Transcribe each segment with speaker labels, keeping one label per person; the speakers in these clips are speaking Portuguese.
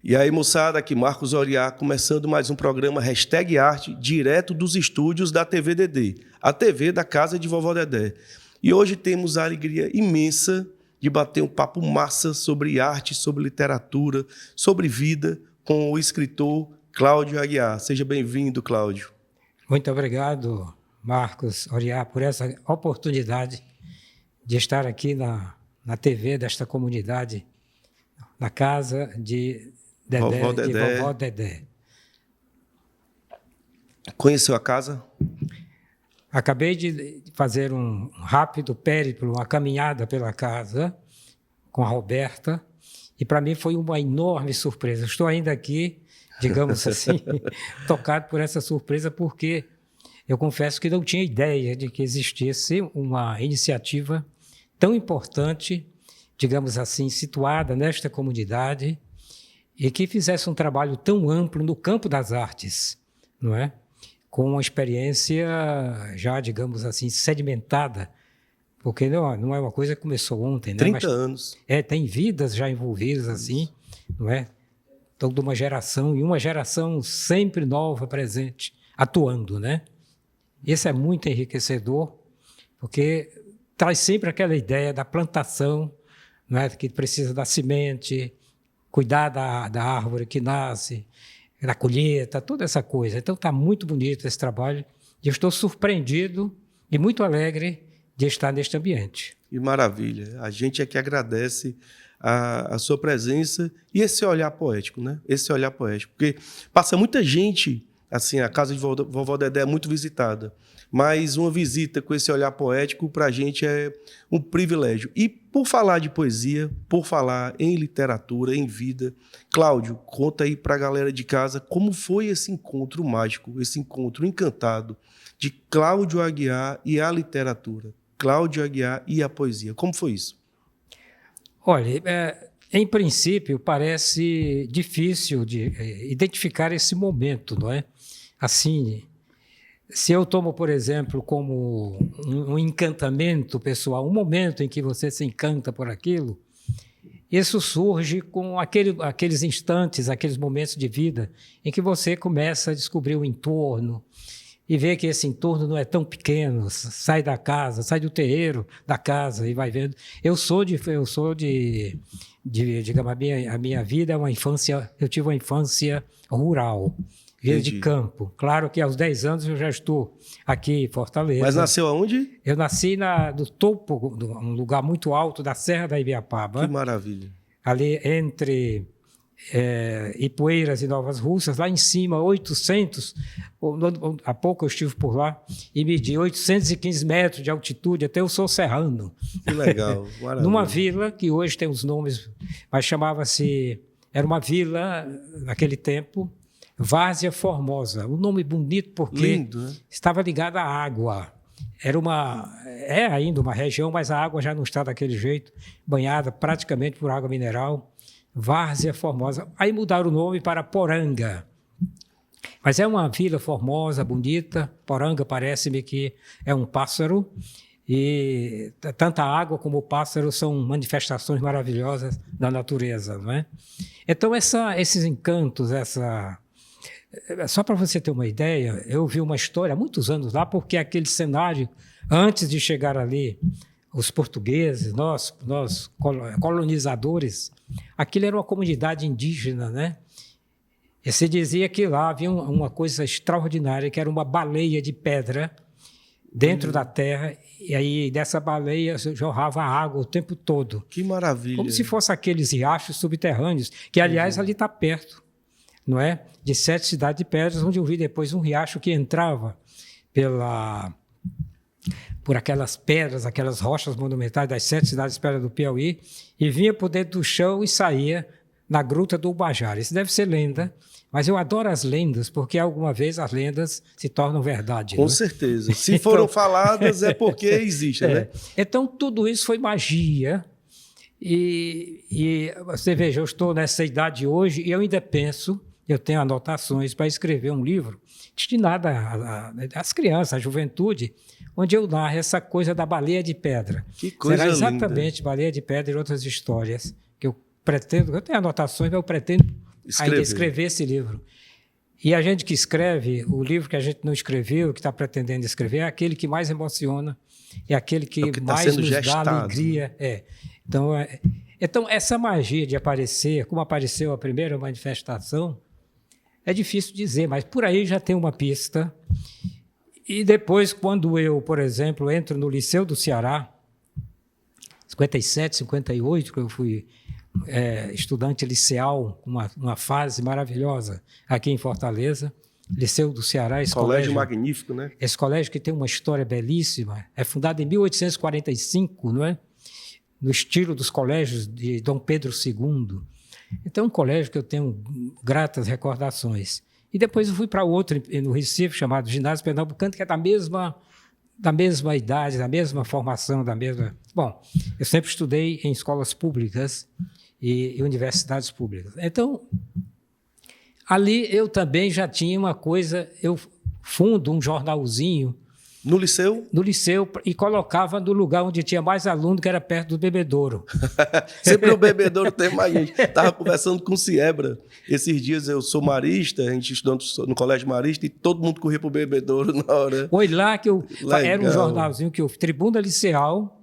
Speaker 1: E aí, moçada, aqui Marcos Oriá, começando mais um programa Hashtag Arte, direto dos estúdios da TV Dedê, a TV da casa de Vovó Dedé. E hoje temos a alegria imensa de bater um papo massa sobre arte, sobre literatura, sobre vida, com o escritor Cláudio Aguiar. Seja bem-vindo, Cláudio.
Speaker 2: Muito obrigado, Marcos Oriá, por essa oportunidade de estar aqui na TV desta comunidade, na casa de Dedé, de Vovó Dedé.
Speaker 1: Conheceu a casa?
Speaker 2: Acabei de fazer um rápido périplo, uma caminhada pela casa com a Roberta, e para mim foi uma enorme surpresa. Estou ainda aqui, digamos assim, tocado por essa surpresa, porque eu confesso que não tinha ideia de que existisse uma iniciativa tão importante, digamos assim, situada nesta comunidade, e que fizesse um trabalho tão amplo no campo das artes, não é? Com uma experiência já, digamos assim, sedimentada, porque não é uma coisa que começou ontem, né?
Speaker 1: 30 anos.
Speaker 2: Tem vidas já envolvidas, assim, não é? Toda uma geração, e uma geração sempre nova, presente, atuando, né? Isso é muito enriquecedor, porque traz sempre aquela ideia da plantação, não é? Que precisa da semente, cuidar da árvore que nasce, da colheita, toda essa coisa. Então está muito bonito esse trabalho e eu estou surpreendido e muito alegre de estar neste ambiente.
Speaker 1: Que maravilha. A gente é que agradece a sua presença e esse olhar poético, né? Esse olhar poético. Porque passa muita gente, assim, a casa de Vovó Dedé é muito visitada, mas uma visita com esse olhar poético para a gente é um privilégio. E por falar de poesia, por falar em literatura, em vida, Cláudio, conta aí para a galera de casa como foi esse encontro mágico, esse encontro encantado de Cláudio Aguiar e a literatura, Cláudio Aguiar e a poesia. Como foi isso?
Speaker 2: Olha, em princípio parece difícil de identificar esse momento, não é? Assim, se eu tomo, por exemplo, como um encantamento pessoal, um momento em que você se encanta por aquilo, isso surge com aqueles instantes, aqueles momentos de vida em que você começa a descobrir o entorno e vê que esse entorno não é tão pequeno, sai da casa, sai do terreiro da casa e vai vendo. Digamos, a minha vida é uma infância, eu tive uma infância rural. Vida de campo. Claro que aos 10 anos eu já estou aqui em Fortaleza.
Speaker 1: Mas nasceu aonde?
Speaker 2: Eu nasci no topo, um lugar muito alto da Serra da Ibiapaba.
Speaker 1: Que maravilha.
Speaker 2: Ali entre Ipueiras e Novas Russas, lá em cima, 800. Há pouco eu estive por lá e medi 815 metros de altitude, até eu sou serrano.
Speaker 1: Que legal, maravilha.
Speaker 2: Numa vila que hoje tem os nomes, mas era uma vila, naquele tempo, Várzea Formosa, um nome bonito porque
Speaker 1: lindo, né?
Speaker 2: Estava ligado à água. É ainda uma região, mas a água já não está daquele jeito, banhada praticamente por água mineral. Várzea Formosa. Aí mudaram o nome para Poranga. Mas é uma vila formosa, bonita. Poranga parece-me que é um pássaro. E tanto a água como o pássaro são manifestações maravilhosas da natureza, não é? Então, esses encantos, só para você ter uma ideia, eu vi uma história há muitos anos lá, porque aquele cenário, antes de chegar ali, os portugueses, nós colonizadores, aquilo era uma comunidade indígena, né? E se dizia que lá havia uma coisa extraordinária, que era uma baleia de pedra dentro da terra, e aí dessa baleia jorrava água o tempo todo.
Speaker 1: Que maravilha.
Speaker 2: Como se fosse aqueles riachos subterrâneos, que aliás ali está perto, não é? De 7 cidades de pedras, onde eu vi depois um riacho que entrava por aquelas pedras, aquelas rochas monumentais das 7 cidades de pedra do Piauí, e vinha por dentro do chão e saía na Gruta do Ubajara. Isso deve ser lenda, mas eu adoro as lendas, porque alguma vez as lendas se tornam verdade.
Speaker 1: Com certeza. Se foram faladas é porque existem, né?
Speaker 2: Então, tudo isso foi magia. E você veja, eu estou nessa idade hoje e eu ainda penso, eu tenho anotações para escrever um livro destinado às crianças, à juventude, onde eu narro essa coisa da baleia de pedra.
Speaker 1: Que coisa linda.
Speaker 2: Será exatamente baleia de pedra e outras histórias que eu pretendo, eu tenho anotações, mas eu pretendo ainda escrever esse livro. E a gente que escreve, o livro que a gente não escreveu, que está pretendendo escrever, é aquele que mais emociona, é aquele que
Speaker 1: tá
Speaker 2: mais nos
Speaker 1: gestado,
Speaker 2: dá alegria.
Speaker 1: né?
Speaker 2: Então, essa magia de aparecer, como apareceu a primeira manifestação, é difícil dizer, mas por aí já tem uma pista. E depois, quando eu, por exemplo, entro no Liceu do Ceará, 57, 58, que eu fui estudante liceal, uma fase maravilhosa aqui em Fortaleza, Liceu do Ceará. Esse
Speaker 1: colégio magnífico, né?
Speaker 2: Esse colégio que tem uma história belíssima, é fundado em 1845, não é? No estilo dos colégios de Dom Pedro II. Então, é um colégio que eu tenho gratas recordações. E depois eu fui para outro no Recife, chamado Ginásio Pernambucano, que é da mesma idade, da mesma formação, da mesma... Bom, eu sempre estudei em escolas públicas e universidades públicas. Então, ali eu também já tinha uma coisa, eu fundo um jornalzinho.
Speaker 1: No liceu?
Speaker 2: No liceu, e colocava no lugar onde tinha mais aluno, que era perto do bebedouro.
Speaker 1: Sempre no bebedouro tem mais gente. Estava conversando com o Ciebra. Esses dias eu sou marista, a gente estudou no colégio marista e todo mundo corria para o bebedouro na hora.
Speaker 2: Foi lá que
Speaker 1: Legal.
Speaker 2: Era um jornalzinho que eu... Tribuna Liceal,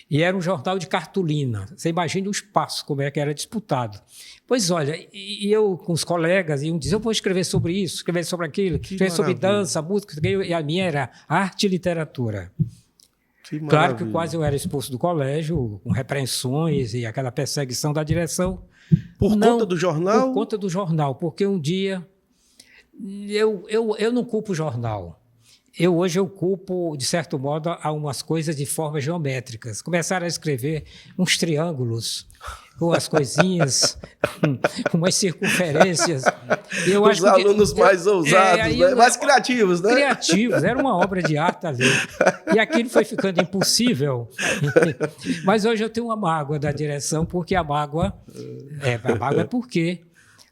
Speaker 2: e era um jornal de cartolina. Você imagina o espaço, como é que era disputado. Pois olha, e eu com os colegas, e um dizia, eu vou escrever sobre isso, escrever sobre aquilo, escrever sobre dança, música, e a minha era arte e literatura. Claro que quase eu era expulso do colégio, com repreensões e aquela perseguição da direção.
Speaker 1: Por conta do jornal?
Speaker 2: Por conta do jornal, porque um dia eu não culpo o jornal. Hoje eu culpo, de certo modo, algumas coisas de formas geométricas. Começaram a escrever uns triângulos, umas coisinhas, umas circunferências.
Speaker 1: Os alunos mais ousados, né? Mais criativos, né?
Speaker 2: Criativos, era uma obra de arte ali. E aquilo foi ficando impossível. Mas hoje eu tenho uma mágoa da direção, porque a mágoa é porque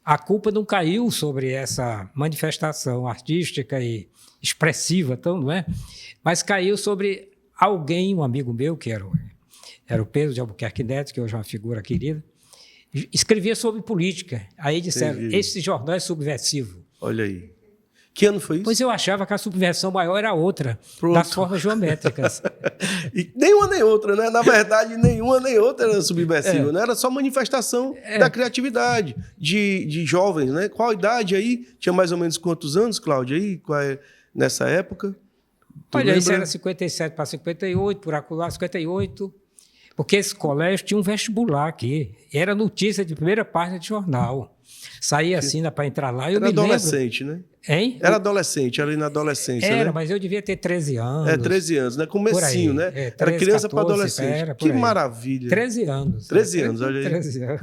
Speaker 2: a culpa não caiu sobre essa manifestação artística e expressiva, então, não é? Mas caiu sobre alguém, um amigo meu, que era o Pedro de Albuquerque Neto, que hoje é uma figura querida, escrevia sobre política. Aí disseram, esse jornal é subversivo.
Speaker 1: Olha aí. Que ano foi isso?
Speaker 2: Pois eu achava que a subversão maior era outra, das formas geométricas.
Speaker 1: E nenhuma nem outra, né? Na verdade, nenhuma nem outra era subversiva, né? Era só manifestação da criatividade de jovens, né? Qual a idade aí? Tinha mais ou menos quantos anos, Cláudia, aí? Nessa época?
Speaker 2: Olha, isso era 57 para 58, por acolá, 58... Porque esse colégio tinha um vestibular aqui. Era notícia de primeira página de jornal. Saía assim para entrar lá. Eu
Speaker 1: era adolescente, né?
Speaker 2: Hein?
Speaker 1: Era adolescente, ali na adolescência,
Speaker 2: era,
Speaker 1: né?
Speaker 2: Mas eu devia ter 13 anos.
Speaker 1: 13 anos, né? Comecinho, né? 13, era criança para adolescente. Que maravilha.
Speaker 2: 13 anos.
Speaker 1: 13 anos, olha aí. 13 anos.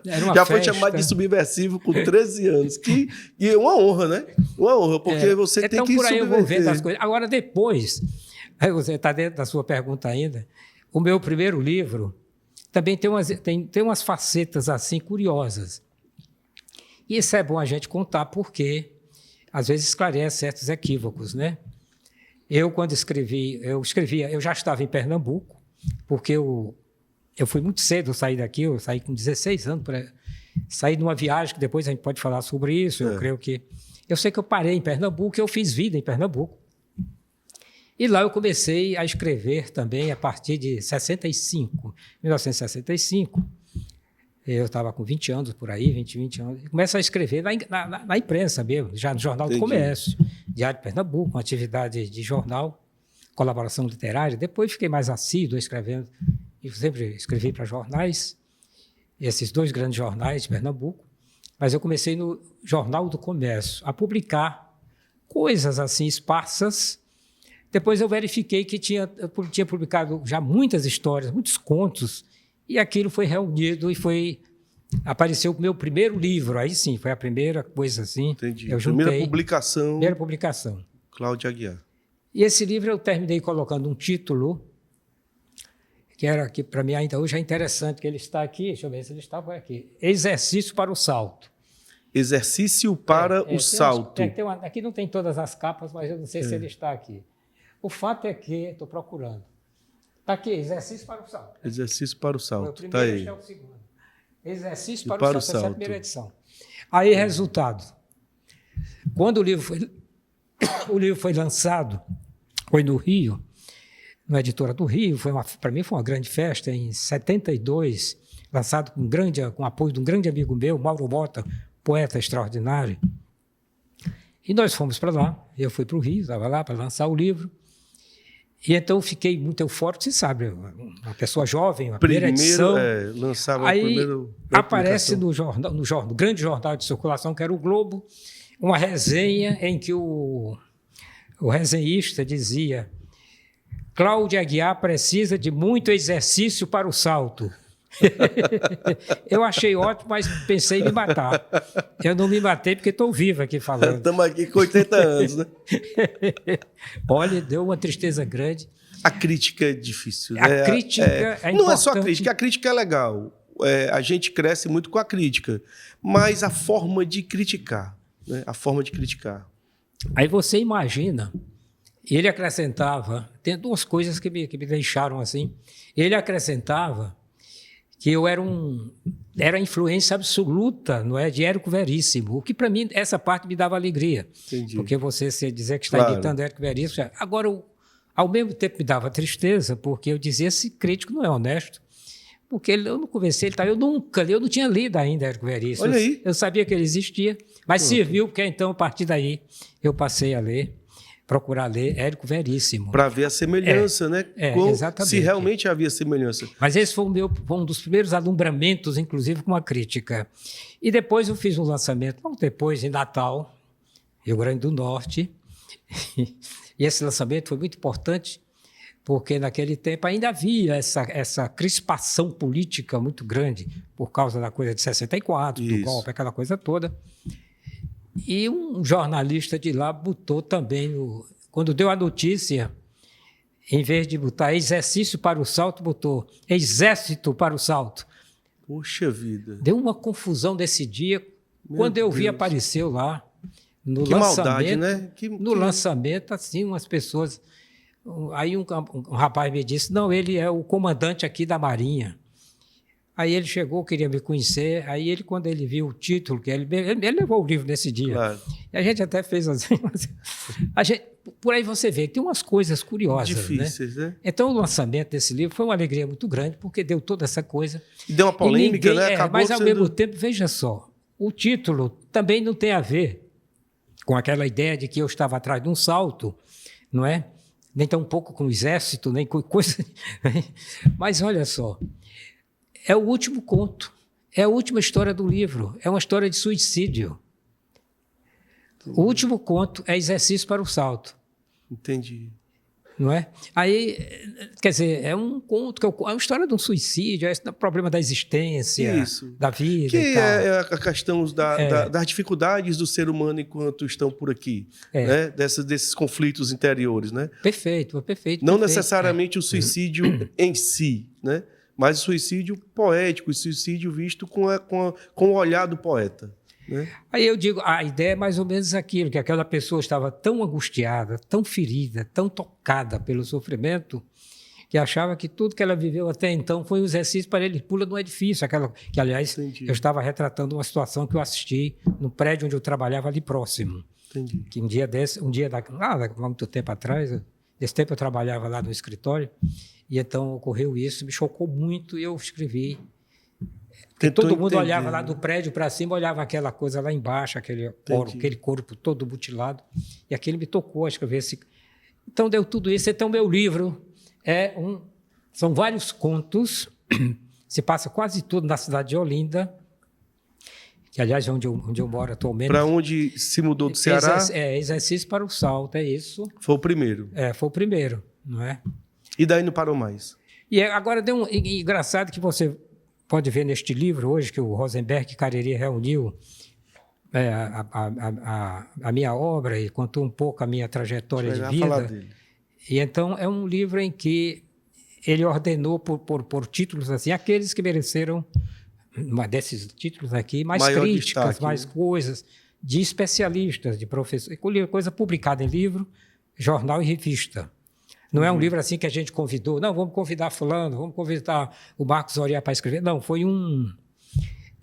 Speaker 2: Era uma
Speaker 1: Já
Speaker 2: festa.
Speaker 1: Foi chamado de subversivo com 13 anos. E é uma honra, né? Uma honra, porque você tem que subverter. Então, por aí eu vou vendo as
Speaker 2: coisas. Agora, depois, você está dentro da sua pergunta ainda, o meu primeiro livro também tem umas facetas assim curiosas. E isso é bom a gente contar porque, às vezes, esclarece certos equívocos, né? Eu, quando eu já estava em Pernambuco, porque eu fui muito cedo sair daqui, eu saí com 16 anos, saí numa viagem, que depois a gente pode falar sobre isso, eu creio que... Eu sei que eu parei em Pernambuco, eu fiz vida em Pernambuco. E lá eu comecei a escrever também a partir de 1965. Eu estava com 20 anos por aí, 20 anos. E começo a escrever na imprensa mesmo, já no Jornal do Comércio, Diário de Pernambuco, uma atividade de jornal, colaboração literária. Depois fiquei mais assíduo escrevendo. Eu sempre escrevi para jornais, esses 2 grandes jornais de Pernambuco. Mas eu comecei no Jornal do Comércio a publicar coisas assim esparsas. Depois eu verifiquei que tinha publicado já muitas histórias, muitos contos, e aquilo foi reunido e apareceu o meu primeiro livro. Aí sim, foi a primeira coisa assim.
Speaker 1: Entendi.
Speaker 2: Eu juntei,
Speaker 1: primeira publicação.
Speaker 2: Cláudio
Speaker 1: Aguiar.
Speaker 2: E esse livro eu terminei colocando um título, que para mim ainda hoje é interessante, que ele está aqui, deixa eu ver se ele está por aqui, Exercício para o Salto.
Speaker 1: Exercício para o Salto.
Speaker 2: Aqui não tem todas as capas, mas eu não sei se ele está aqui. O fato é que, estou procurando, está aqui, Exercício para o Salto.
Speaker 1: Exercício para o Salto,
Speaker 2: está
Speaker 1: aí.
Speaker 2: Este é o segundo. Exercício para o Salto, essa é a primeira edição. Aí, resultado. Quando o livro foi lançado, foi no Rio, na Editora do Rio, para mim foi uma grande festa, em 72, lançado com apoio de um grande amigo meu, Mauro Mota, poeta extraordinário. E nós fomos para lá, eu fui para o Rio, estava lá para lançar o livro. E então fiquei muito eufórico, você sabe, uma pessoa jovem, uma primeira edição.
Speaker 1: Lançava
Speaker 2: aí
Speaker 1: o primeiro.
Speaker 2: Aparece no grande jornal de circulação, que era o Globo, uma resenha em que o resenhista dizia: Cláudia Aguiar precisa de muito exercício para o salto. Eu achei ótimo, mas pensei em me matar. Eu não me matei porque estou vivo aqui falando.
Speaker 1: Estamos aqui com 80 anos, né?
Speaker 2: Olha, deu uma tristeza grande.
Speaker 1: A crítica é difícil.
Speaker 2: A crítica é importante.
Speaker 1: Não é só a crítica é legal. A gente cresce muito com a crítica, mas a forma de criticar, né? A forma de criticar.
Speaker 2: Aí você imagina, ele acrescentava, tem duas coisas que me deixaram assim. Ele acrescentava que eu era a influência absoluta, não é, de Érico Veríssimo, o que para mim essa parte me dava alegria. Entendi. Porque você se dizer que está imitando Érico Veríssimo, agora ao mesmo tempo me dava tristeza, porque eu dizia: esse crítico não é honesto, porque eu não conversei, eu não tinha lido ainda Érico Veríssimo.
Speaker 1: Olha aí.
Speaker 2: Eu sabia que ele existia, mas serviu, porque então a partir daí eu passei a procurar ler Érico Veríssimo.
Speaker 1: Para ver a semelhança, né?
Speaker 2: Exatamente.
Speaker 1: Se realmente havia semelhança.
Speaker 2: Mas esse foi um dos primeiros alumbramentos, inclusive com a crítica. E depois eu fiz um lançamento, logo depois, em Natal, Rio Grande do Norte. E esse lançamento foi muito importante, porque naquele tempo ainda havia essa crispação política muito grande, por causa da coisa de 64, do golpe, aquela coisa toda. E um jornalista de lá botou também, quando deu a notícia, em vez de botar exercício para o salto, botou exército para o salto.
Speaker 1: Poxa vida.
Speaker 2: Deu uma confusão desse dia. Quando eu vi, apareceu lá, no lançamento.
Speaker 1: Maldade, né?
Speaker 2: No lançamento, assim, umas pessoas... Aí um rapaz me disse: não, ele é o comandante aqui da Marinha. Aí ele chegou, queria me conhecer. Aí quando ele viu o título, ele levou o livro nesse dia. Claro. E a gente até fez assim. Por aí você vê que tem umas coisas curiosas. Difíceis, né? Então, o lançamento desse livro foi uma alegria muito grande, porque deu toda essa coisa.
Speaker 1: Deu uma polêmica, né?
Speaker 2: Mas, ao mesmo tempo, veja só, o título também não tem a ver com aquela ideia de que eu estava atrás de um salto, não é? Nem tão pouco com o exército, nem com coisa. Mas olha só. É o último conto, é a última história do livro, é uma história de suicídio. O último conto é exercício para o salto.
Speaker 1: Entendi.
Speaker 2: Não é? Aí, quer dizer, é um conto, é uma história de um suicídio, é o problema da existência, da vida
Speaker 1: que
Speaker 2: e tal.
Speaker 1: É a questão das dificuldades do ser humano enquanto estão por aqui, né? Desses conflitos interiores, né?
Speaker 2: Perfeito.
Speaker 1: Não necessariamente o suicídio em si, né? Mas o suicídio poético, o suicídio visto com o olhar do poeta. Né?
Speaker 2: Aí eu digo, a ideia é mais ou menos aquilo, que aquela pessoa estava tão angustiada, tão ferida, tão tocada pelo sofrimento, que achava que tudo que ela viveu até então foi um exercício para ele. Pula no edifício, que aliás, eu estava retratando uma situação que eu assisti no prédio onde eu trabalhava ali próximo. Entendi. Que há muito tempo atrás, nesse tempo eu trabalhava lá no escritório, e então ocorreu isso, me chocou muito, e eu escrevi. Porque todo mundo olhava lá do prédio para cima, olhava aquela coisa lá embaixo, aquele corpo todo mutilado, e aquilo me tocou a escrever esse. Então deu tudo isso. Então meu livro são vários contos, se passa quase tudo na cidade de Olinda, que aliás é onde eu moro atualmente.
Speaker 1: Para onde se mudou do Ceará?
Speaker 2: Exercício para o salto, é isso.
Speaker 1: Foi o primeiro.
Speaker 2: Foi o primeiro, não é?
Speaker 1: E daí não parou mais.
Speaker 2: E agora deu engraçado que você pode ver neste livro hoje, que o Rosenberg Cariri reuniu a minha obra e contou um pouco a minha trajetória de vida. Falar dele. E então é um livro em que ele ordenou por títulos assim, aqueles que mereceram desses títulos aqui, mais maior críticas, destaque, mais coisas, de especialistas, de professores, coisa publicada em livro, jornal e revista. Não é um livro assim que a gente convidou. Não, vamos convidar fulano, vamos convidar o Marcos Oriá para escrever. Não, foi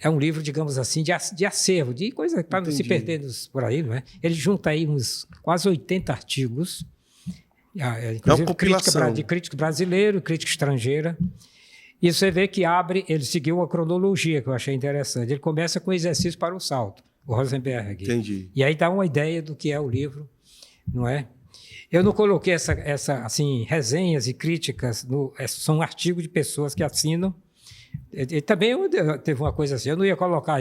Speaker 2: é um livro, digamos assim, de acervo, de coisa para não se perder por aí, não é? Ele junta aí uns quase 80 artigos, inclusive de crítica brasileira, crítica estrangeira. E você vê que ele seguiu uma cronologia que eu achei interessante. Ele começa com exercício para o salto, o Rosenberg.
Speaker 1: Entendi.
Speaker 2: E aí dá uma ideia do que é o livro, não é? Eu não coloquei assim, resenhas e críticas, são artigos de pessoas que assinam. E também teve uma coisa assim, eu não ia colocar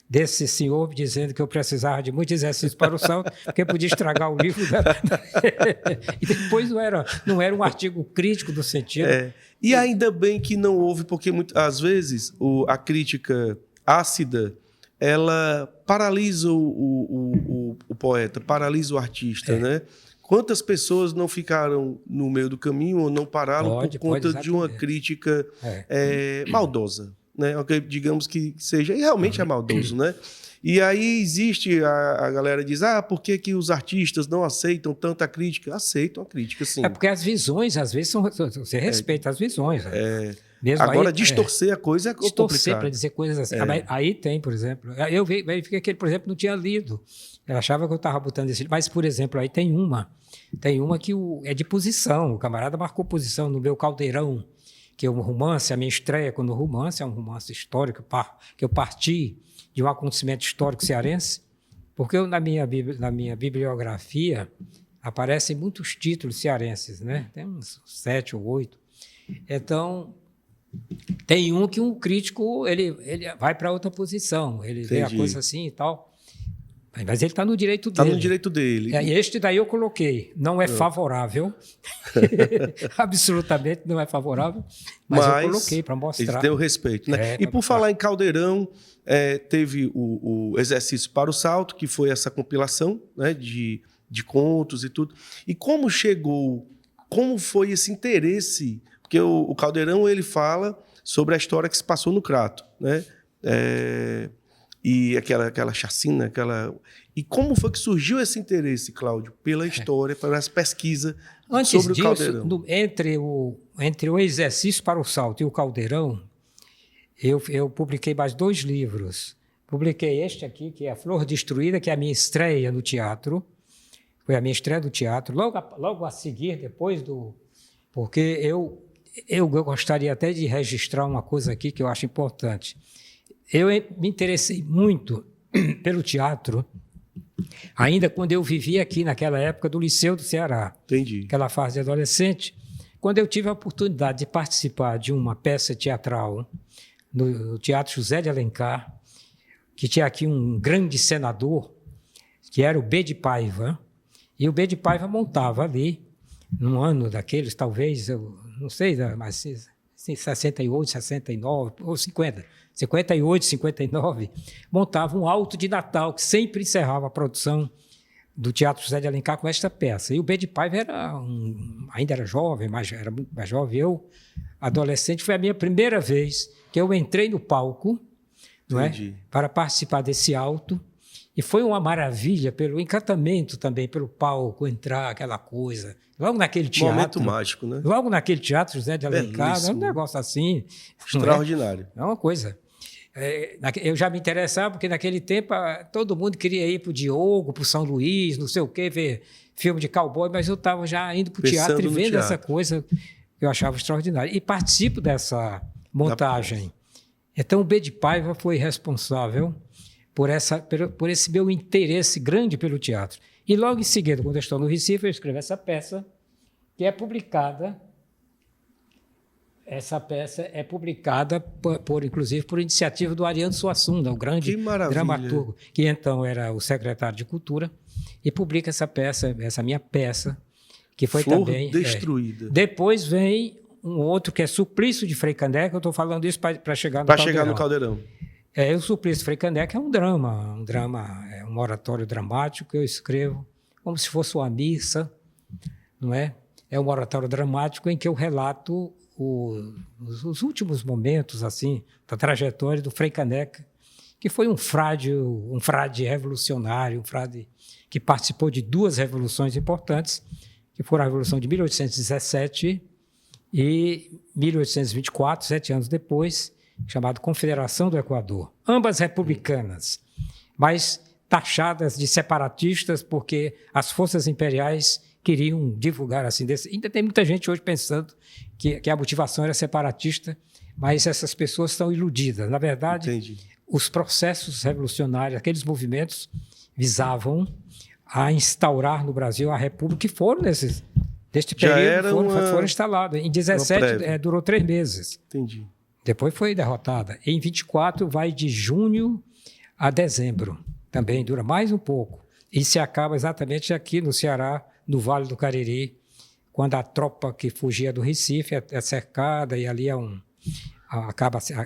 Speaker 2: desse senhor dizendo que eu precisava de muito exercício para o salto, porque podia estragar o livro. E depois não era um artigo crítico do sentido.
Speaker 1: E ainda bem que não houve, porque às vezes a crítica ácida, ela paralisa o poeta, paralisa o artista, né? Quantas pessoas não ficaram no meio do caminho ou não pararam por conta de uma crítica maldosa, né? Digamos que seja, e realmente é maldoso, né? E aí existe, a galera diz, por que os artistas não aceitam tanta crítica? Aceitam a crítica, sim.
Speaker 2: É porque as visões, às vezes, você respeita as visões.
Speaker 1: Mesmo agora, aí, distorcer a coisa é complicado.
Speaker 2: Distorcer para dizer coisas assim. Aí tem, por exemplo, eu verifiquei que ele, por exemplo, não tinha lido. Eu achava que eu estava botando esse livro. Mas, por exemplo, aí tem uma que é de posição. O camarada marcou posição no meu Caldeirão, que é um romance, a minha estreia com o romance, é um romance histórico que eu parti de um acontecimento histórico cearense, porque na minha bibliografia aparecem muitos títulos cearenses, né? Tem uns 7 ou 8. Então, tem um que um crítico ele vai para outra posição, ele vê a coisa assim e tal, mas ele está no direito dele.
Speaker 1: Está no direito dele.
Speaker 2: Este daí eu coloquei, não é favorável, absolutamente não é favorável, mas eu coloquei para mostrar.
Speaker 1: Ele tem o respeito, né? E por falar em Caldeirão, teve o Exercício para o Salto, que foi essa compilação, né, de contos e tudo. E como foi esse interesse? Porque o Caldeirão, ele fala sobre a história que se passou no Crato, né? E aquela chacina, E como foi que surgiu esse interesse, Cláudio, pela história, pela pesquisa sobre o Caldeirão?
Speaker 2: Entre o Exercício para o Salto e o Caldeirão, eu publiquei mais 2 livros. Publiquei este aqui, que é A Flor Destruída, que é a minha estreia no teatro. Foi a minha estreia do teatro. Logo a seguir, depois do... Porque eu gostaria até de registrar uma coisa aqui que eu acho importante. Eu me interessei muito pelo teatro, ainda quando eu vivia aqui naquela época do Liceu do Ceará.
Speaker 1: Entendi.
Speaker 2: Aquela fase de adolescente, quando eu tive a oportunidade de participar de uma peça teatral no Teatro José de Alencar, que tinha aqui um grande senador, que era o B. de Paiva, e o B. de Paiva montava ali, num ano daqueles, talvez, eu não sei, mas 68, 69 ou 50, 58, 59, montava um alto de Natal, que sempre encerrava a produção do Teatro José de Alencar com esta peça. E o B. de Paiva ainda era jovem, era muito mais jovem. Eu, adolescente, foi a minha primeira vez que eu entrei no palco, não é? Para participar desse alto. E foi uma maravilha pelo encantamento também, pelo palco, entrar, aquela coisa. Logo naquele teatro.
Speaker 1: Momento mágico, né?
Speaker 2: Logo naquele Teatro José de Alencar, é um negócio assim.
Speaker 1: Extraordinário.
Speaker 2: É uma coisa. Eu já me interessava, porque naquele tempo todo mundo queria ir para o Diogo, para o São Luís, não sei o quê, ver filme de cowboy, mas eu estava já indo para o teatro e vendo essa coisa que eu achava extraordinária. E participo dessa montagem. Então, o B. de Paiva foi responsável por esse meu interesse grande pelo teatro. E logo em seguida, quando eu estou no Recife, eu escrevo essa peça, que é publicada. Essa peça é publicada, inclusive, por iniciativa do Ariano Suassuna, o grande dramaturgo, que então era o secretário de Cultura, e publica essa peça, essa minha peça, que foi
Speaker 1: Flor
Speaker 2: também...
Speaker 1: Destruída.
Speaker 2: Depois vem um outro, que é Suplício de Frei Caneca, eu estou falando isso para chegar no Caldeirão.
Speaker 1: Para chegar no Caldeirão.
Speaker 2: O Suplício de Frei Caneca é um drama, é um oratório dramático que eu escrevo como se fosse uma missa, não é? É um oratório dramático em que eu relato os últimos momentos assim da trajetória do Frei Caneca, que foi um frade revolucionário, um frade que participou de 2 revoluções importantes, que foram a Revolução de 1817 e 1824, 7 anos depois, chamado Confederação do Equador, ambas republicanas, mas taxadas de separatistas porque as forças imperiais queriam divulgar assim. Ainda tem muita gente hoje pensando que a motivação era separatista, mas essas pessoas estão iludidas. Na verdade,
Speaker 1: Entendi.
Speaker 2: os processos revolucionários, aqueles movimentos visavam a instaurar no Brasil a república, que foram deste período, foram instalados. Em 17 durou 3 meses.
Speaker 1: Entendi.
Speaker 2: Depois foi derrotada. Em 24 vai de junho a dezembro. Também dura mais um pouco. E se acaba exatamente aqui no Ceará, no Vale do Cariri, quando a tropa que fugia do Recife é cercada e ali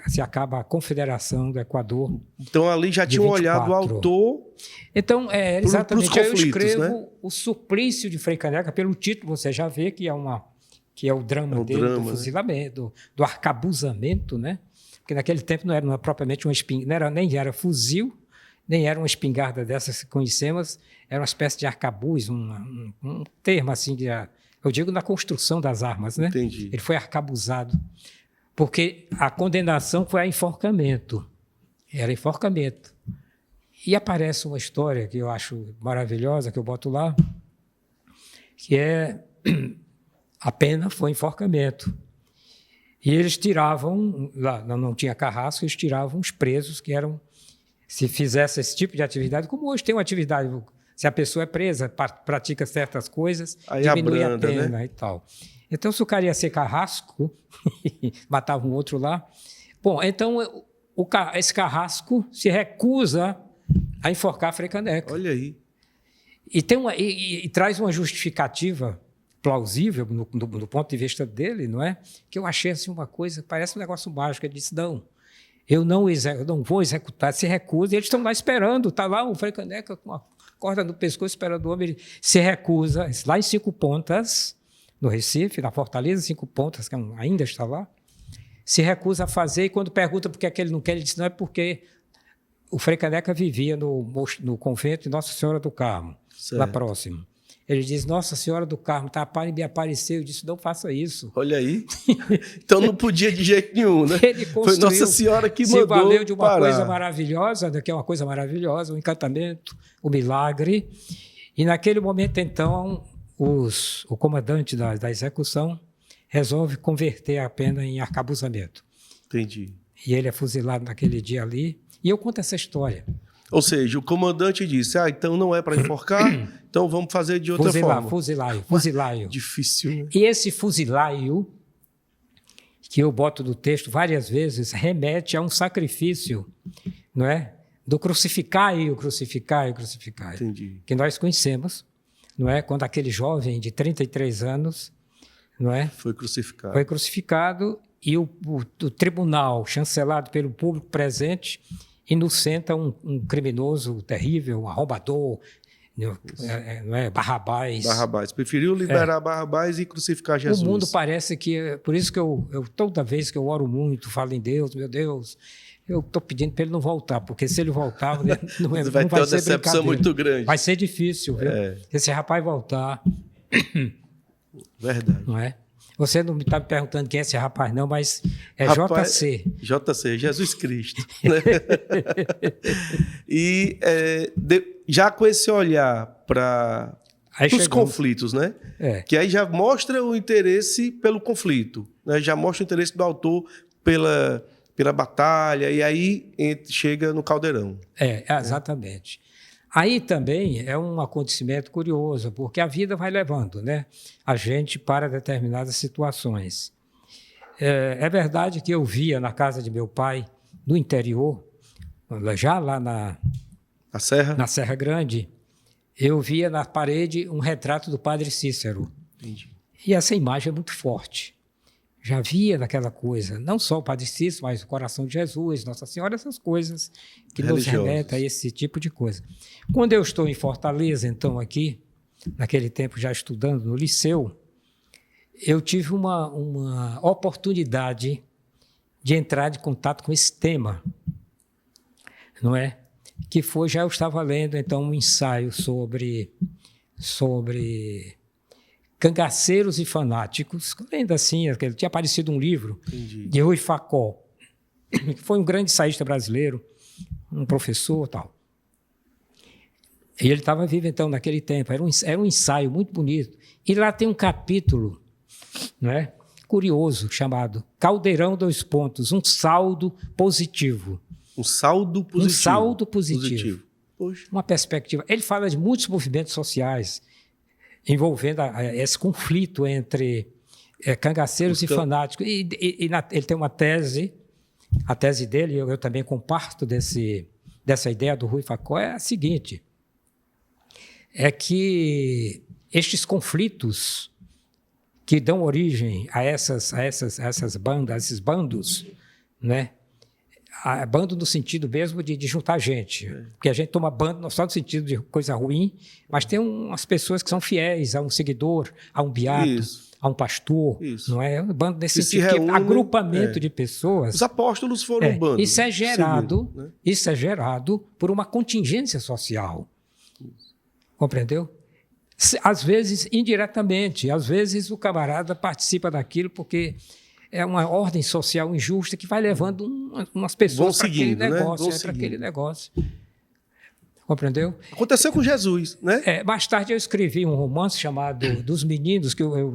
Speaker 2: se acaba a Confederação do Equador.
Speaker 1: Então ali já tinha olhado o autor.
Speaker 2: Então, exatamente. Eu escrevo,
Speaker 1: né?
Speaker 2: O Suplício de Frei Caneca, pelo título você já vê que é o drama dele, do fuzilamento, do arcabuzamento, né? Porque naquele tempo não era propriamente uma espingarda, nem era fuzil, nem era uma espingarda dessas que conhecemos, era uma espécie de arcabuz, um termo assim, eu digo na construção das armas, né?
Speaker 1: Entendi.
Speaker 2: Ele foi arcabuzado, porque a condenação foi a enforcamento, era enforcamento. E aparece uma história que eu acho maravilhosa, que eu boto lá, que é a pena foi enforcamento. E eles tiravam, lá não tinha carrasco, eles tiravam os presos que eram, se fizesse esse tipo de atividade, como hoje tem uma atividade, se a pessoa é presa, pratica certas coisas,
Speaker 1: aí
Speaker 2: diminui
Speaker 1: abranda,
Speaker 2: a pena,
Speaker 1: né?
Speaker 2: E tal. Então, se o cara ia ser carrasco, matava um outro lá. Bom, então, esse carrasco se recusa a enforcar Frei Caneca.
Speaker 1: Olha aí.
Speaker 2: E traz uma justificativa plausível do ponto de vista dele, não é? Que eu achei assim uma coisa, parece um negócio mágico. Ele disse, não, eu não vou executar, se recusa. E eles estão lá esperando, está lá o Frei Caneca com a corda no pescoço esperando o homem. Ele se recusa, lá em 5 Pontas, no Recife, na Fortaleza, 5 Pontas, que ainda está lá, se recusa a fazer. E quando pergunta por que ele não quer, ele diz, não, é porque o Frei Caneca vivia no convento de Nossa Senhora do Carmo,
Speaker 1: certo.
Speaker 2: Lá próximo. Ele diz, Nossa Senhora do Carmo, me apareceu. Eu disse, não faça isso.
Speaker 1: Olha aí. Então não podia de jeito nenhum, né?
Speaker 2: Ele
Speaker 1: foi Nossa Senhora que mandou.
Speaker 2: Se valeu de uma
Speaker 1: parar.
Speaker 2: Coisa maravilhosa, que é uma coisa maravilhosa, um encantamento, um milagre. E naquele momento, então, o comandante da execução resolve converter a pena em arcabuzamento.
Speaker 1: Entendi.
Speaker 2: E ele é fuzilado naquele dia ali. E eu conto essa história.
Speaker 1: Ou seja, o comandante disse, então não é para enforcar, então vamos fazer de outra forma.
Speaker 2: Fuzilaio.
Speaker 1: Difícil, né?
Speaker 2: E esse fuzilaio, que eu boto no texto várias vezes, remete a um sacrifício, não é? Do crucificai.
Speaker 1: Entendi.
Speaker 2: Que nós conhecemos, não é? Quando aquele jovem de 33 anos, não é?
Speaker 1: Foi crucificado
Speaker 2: e o tribunal, chancelado pelo público presente, inocenta um criminoso terrível, um arrombador, não é? Barrabás.
Speaker 1: Preferiu liberar Barrabás e crucificar Jesus.
Speaker 2: O mundo parece que... Por isso que eu toda vez que eu oro muito, falo em Deus, meu Deus, eu estou pedindo para ele não voltar, porque se ele voltar, não vai
Speaker 1: ter uma
Speaker 2: ser
Speaker 1: decepção muito grande.
Speaker 2: Vai ser difícil, viu? Esse rapaz voltar.
Speaker 1: Verdade.
Speaker 2: Não é? Você não está me perguntando quem é esse rapaz, não, mas é JC.
Speaker 1: JC, Jesus Cristo. Né? E já com esse olhar para os conflitos, né? Que aí já mostra o interesse pelo conflito, né? Já mostra o interesse do autor pela batalha, e aí chega no caldeirão.
Speaker 2: Exatamente. Aí também é um acontecimento curioso, porque a vida vai levando, né, a gente para determinadas situações. É verdade que eu via na casa de meu pai, no interior, já lá na Serra Grande, eu via na parede um retrato do Padre Cícero.
Speaker 1: Entendi.
Speaker 2: E essa imagem é muito forte. Já via naquela coisa, não só o Padre Cícero, mas o coração de Jesus, Nossa Senhora, essas coisas que nos remetem a esse tipo de coisa. Quando eu estou em Fortaleza, então, aqui, naquele tempo já estudando no liceu, eu tive uma oportunidade de entrar em contato com esse tema, não é? Que foi, já eu estava lendo, então, um ensaio sobre cangaceiros e fanáticos, ainda assim, tinha aparecido um livro de Rui Facó, que foi um grande ensaísta brasileiro, um professor e tal. E ele estava vivo, então, naquele tempo. Era um ensaio muito bonito. E lá tem um capítulo, né, curioso, chamado Caldeirão, um saldo positivo.
Speaker 1: Um saldo positivo.
Speaker 2: Um saldo positivo.
Speaker 1: Poxa.
Speaker 2: Uma perspectiva. Ele fala de muitos movimentos sociais envolvendo esse conflito entre cangaceiros e fanáticos. E ele tem uma tese, a tese dele, eu também comparto dessa ideia do Rui Facó, é a seguinte: é que estes conflitos que dão origem a essas bandas, a esses bandos, né? Bando no sentido mesmo de juntar gente. Porque a gente toma bando não só no sentido de coisa ruim, mas tem umas pessoas que são fiéis a um seguidor, a um beato, a um pastor. Isso. Não é? Um bando nesse sentido, reúne, agrupamento de pessoas.
Speaker 1: Os apóstolos foram um bando.
Speaker 2: Isso é gerado por uma contingência social. Compreendeu? Às vezes, indiretamente. Às vezes, o camarada participa daquilo porque é uma ordem social injusta que vai levando umas pessoas para aquele negócio. Para aquele negócio. Compreendeu?
Speaker 1: Aconteceu com Jesus, né?
Speaker 2: Mais tarde eu escrevi um romance chamado Dos Meninos, que eu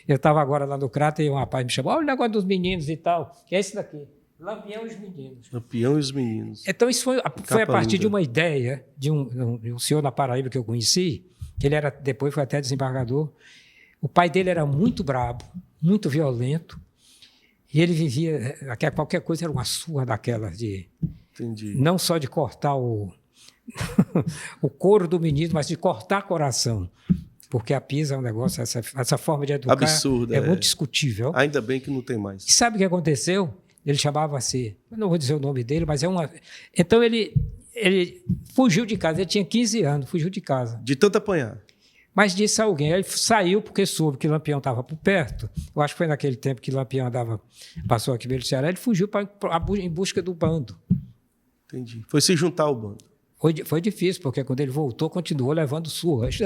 Speaker 2: estava agora lá no Crater e um rapaz me chamou, olha o negócio dos meninos e tal, que é esse daqui, Lampião e os Meninos.
Speaker 1: Lampião e os Meninos.
Speaker 2: Então isso foi a partir de uma ideia de um senhor na Paraíba que eu conheci, que ele depois foi até desembargador. O pai dele era muito brabo, muito violento, e ele vivia, qualquer coisa era uma surra daquela de...
Speaker 1: Entendi.
Speaker 2: Não só de cortar o couro do menino, mas de cortar coração. Porque a PISA é um negócio, essa forma de educar
Speaker 1: absurda,
Speaker 2: muito discutível.
Speaker 1: Ainda bem que não tem mais.
Speaker 2: E sabe o que aconteceu? Ele chamava-se, eu não vou dizer o nome dele, mas Então ele fugiu de casa, ele tinha 15 anos, fugiu de casa.
Speaker 1: De tanto apanhar.
Speaker 2: Mas disse a alguém, ele saiu porque soube que Lampião estava por perto. Eu acho que foi naquele tempo que Lampião passou aqui pelo Ceará, ele fugiu em busca do bando.
Speaker 1: Entendi. Foi se juntar ao bando.
Speaker 2: Foi difícil, porque quando ele voltou, continuou levando surras.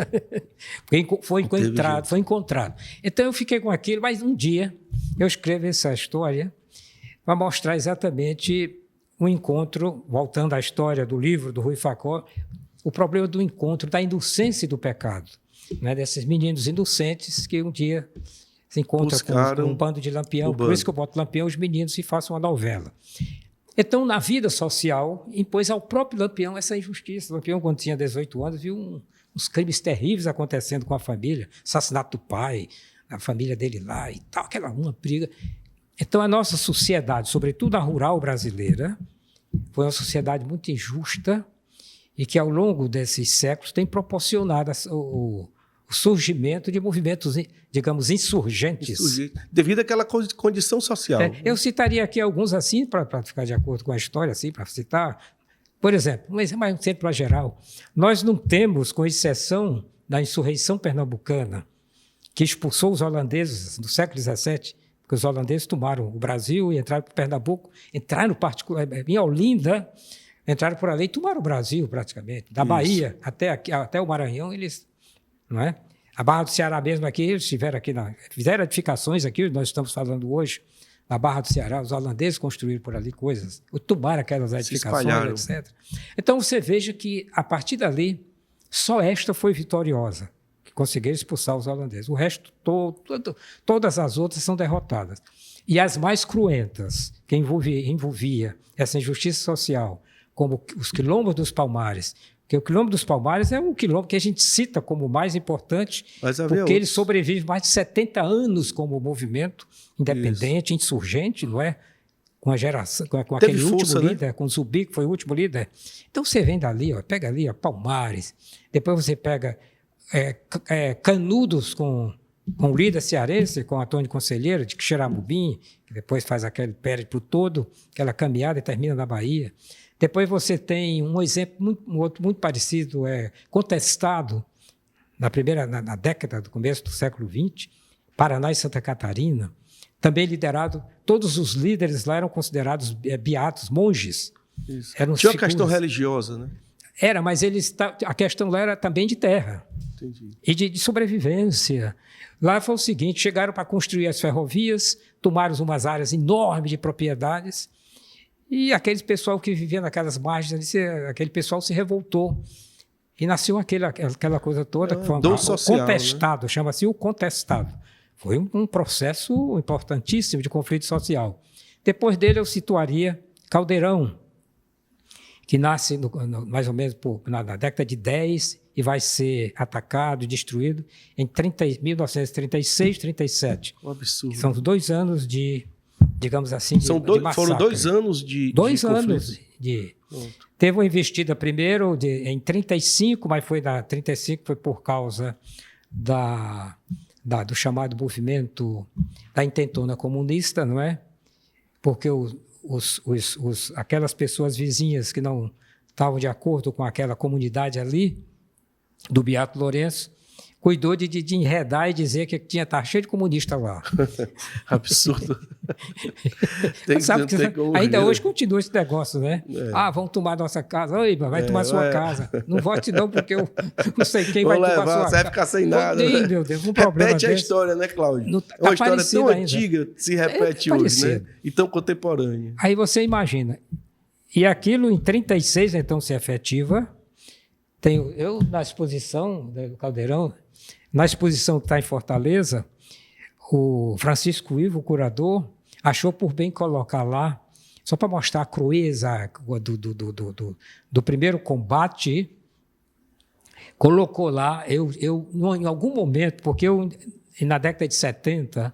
Speaker 2: Foi encontrado. Então eu fiquei com aquilo, mas um dia eu escrevo essa história para mostrar exatamente o encontro, voltando à história do livro do Rui Facó, o problema do encontro, da indulcência do pecado, né? Desses meninos inocentes que um dia se encontram com um bando de Lampião. Por isso que eu boto Lampião e os meninos e faço uma novela. Então, na vida social, impôs ao próprio Lampião essa injustiça. Lampião, quando tinha 18 anos, viu uns crimes terríveis acontecendo com a família, assassinato do pai, a família dele lá e tal, uma briga. Então, a nossa sociedade, sobretudo a rural brasileira, foi uma sociedade muito injusta e que, ao longo desses séculos, tem proporcionado o surgimento de movimentos, digamos, insurgentes.
Speaker 1: Devido àquela condição social.
Speaker 2: Eu citaria aqui alguns assim, para ficar de acordo com a história, assim, para citar. Por exemplo, mas sempre para geral, nós não temos, com exceção da insurreição pernambucana, que expulsou os holandeses no século XVII, porque os holandeses tomaram o Brasil e entraram para Pernambuco, entraram em Olinda, entraram por ali e tomaram o Brasil, praticamente. Da Bahia até o Maranhão, eles... Não é? A Barra do Ceará mesmo aqui, eles fizeram edificações aqui, nós estamos falando hoje, na Barra do Ceará, os holandeses construíram por ali coisas, tomaram aquelas edificações, etc. Então, você veja que, a partir dali, só esta foi vitoriosa, que conseguiram expulsar os holandeses. O resto, todas as outras são derrotadas. E as mais cruentas, que envolvia essa injustiça social, como os quilombos dos Palmares, porque o Quilombo dos Palmares é um quilombo que a gente cita como o mais importante, porque ele sobrevive mais de 70 anos como movimento independente, insurgente, não é? Com a geração, com aquele último líder, né? Com o Zumbi, que foi o último líder. Então você vem dali, pega ali Palmares, depois você pega Canudos com o líder cearense, com Antônio Conselheiro, de Xeramubim, que depois faz aquele périplo todo, aquela caminhada e termina na Bahia. Depois você tem um exemplo outro muito parecido, contestado na década do começo do século XX, Paraná e Santa Catarina, também liderado, todos os líderes lá eram considerados beatos, monges.
Speaker 1: Tinha uma questão religiosa, né?
Speaker 2: Era, mas a questão lá era também de terra.
Speaker 1: Entendi.
Speaker 2: E de sobrevivência. Lá foi o seguinte, chegaram para construir as ferrovias, tomaram umas áreas enormes de propriedades, E aquele pessoal que vivia naquelas margens, aquele pessoal se revoltou. E nasceu aquela coisa toda, que foi um
Speaker 1: social,
Speaker 2: contestado, né? Chama-se o contestado. Foi um processo importantíssimo de conflito social. Depois dele eu situaria Caldeirão, que nasce mais ou menos na década de 10 e vai ser atacado e destruído em 1936, 37.
Speaker 1: Um absurdo.
Speaker 2: São 2 anos de, digamos assim, de massacre.
Speaker 1: Foram 2 anos de
Speaker 2: 2 anos
Speaker 1: conflito.
Speaker 2: de... Teve uma investida primeiro em 35, mas foi 35 foi por causa do chamado movimento da intentona comunista, não é? Porque aquelas pessoas vizinhas que não estavam de acordo com aquela comunidade ali, do Beato Lourenço, cuidou de enredar e dizer que tá cheio de comunista lá.
Speaker 1: Absurdo.
Speaker 2: Ainda hoje continua esse negócio, né? Vão tomar nossa casa. Oi, vai tomar sua casa. Não vote não, porque eu não sei quem vai tomar sua casa.
Speaker 1: Você vai ficar sem nada.
Speaker 2: Meu Deus, um problema
Speaker 1: repete a história, né, Cláudio?
Speaker 2: Tá
Speaker 1: uma história tão
Speaker 2: ainda.
Speaker 1: antiga, se repete hoje, né? E tão contemporânea.
Speaker 2: Aí você imagina. E aquilo em 36, então, se efetiva. Eu, na exposição do Caldeirão, na exposição que está em Fortaleza, o Francisco Ivo, o curador, achou por bem colocar lá, só para mostrar a crueza do primeiro combate, colocou lá, em algum momento, porque na década de 70,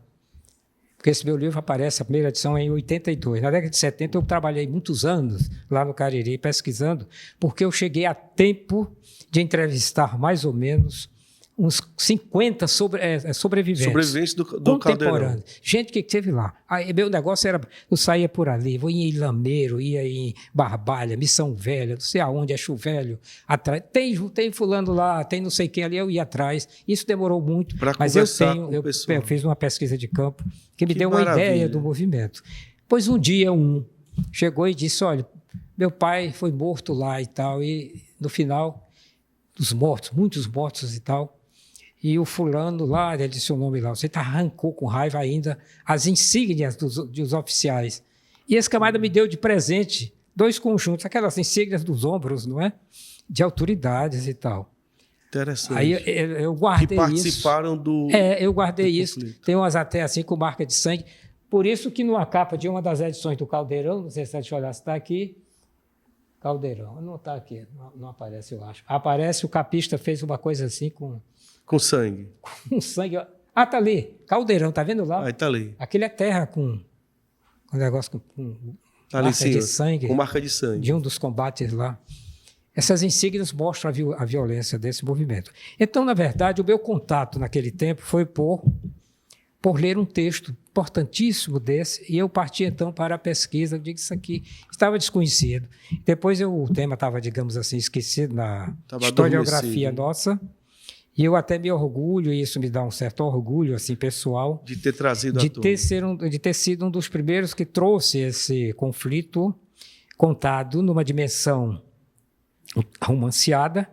Speaker 2: porque esse meu livro aparece, a primeira edição é em 82, na década de 70 eu trabalhei muitos anos lá no Cariri pesquisando, porque eu cheguei a tempo de entrevistar mais ou menos uns 50 sobreviventes.
Speaker 1: Sobreviventes do Caldeirão.
Speaker 2: Gente que esteve lá. Aí, meu negócio era, eu saía por ali, vou em Lameiro, ia em Barbalha, Missão Velha, não sei aonde, é Chuvelho, atrás. Tem fulano lá, tem não sei quem ali, eu ia atrás. Isso demorou muito, mas eu fiz uma pesquisa de campo que me deu uma ideia do movimento. Pois um dia chegou e disse, olha, meu pai foi morto lá e tal, e no final, dos mortos, muitos mortos e tal, e o fulano lá, ele disse o nome lá, você arrancou com raiva ainda as insígnias dos oficiais. E esse camarada me deu de presente 2 conjuntos, aquelas insígnias dos ombros, não é? De autoridades e tal.
Speaker 1: Interessante.
Speaker 2: Aí eu guardei
Speaker 1: que participaram do
Speaker 2: eu guardei
Speaker 1: do
Speaker 2: isso.
Speaker 1: conflito.
Speaker 2: Tem umas até assim com marca de sangue. Por isso que numa capa de uma das edições do Caldeirão, não sei se você olhar se está aqui, Caldeirão, não está aqui, não aparece, eu acho. Aparece, o capista fez uma coisa assim com
Speaker 1: sangue.
Speaker 2: Com sangue. Está ali, Caldeirão, está vendo lá?
Speaker 1: Está ali.
Speaker 2: Aquele é terra com negócio com
Speaker 1: tá
Speaker 2: marca
Speaker 1: ali,
Speaker 2: de sangue.
Speaker 1: Com marca de sangue.
Speaker 2: De um dos combates lá. Essas insígnias mostram a violência desse movimento. Então, na verdade, o meu contato naquele tempo foi por ler um texto importantíssimo desse, e eu parti, então, para a pesquisa. Eu digo, isso aqui estava desconhecido. Depois o tema estava, digamos assim, esquecido na historiografia nossa, e eu até me orgulho, e isso me dá um certo orgulho assim, pessoal,
Speaker 1: de ter trazido
Speaker 2: de ter sido um dos primeiros que trouxe esse conflito contado numa dimensão romanceada,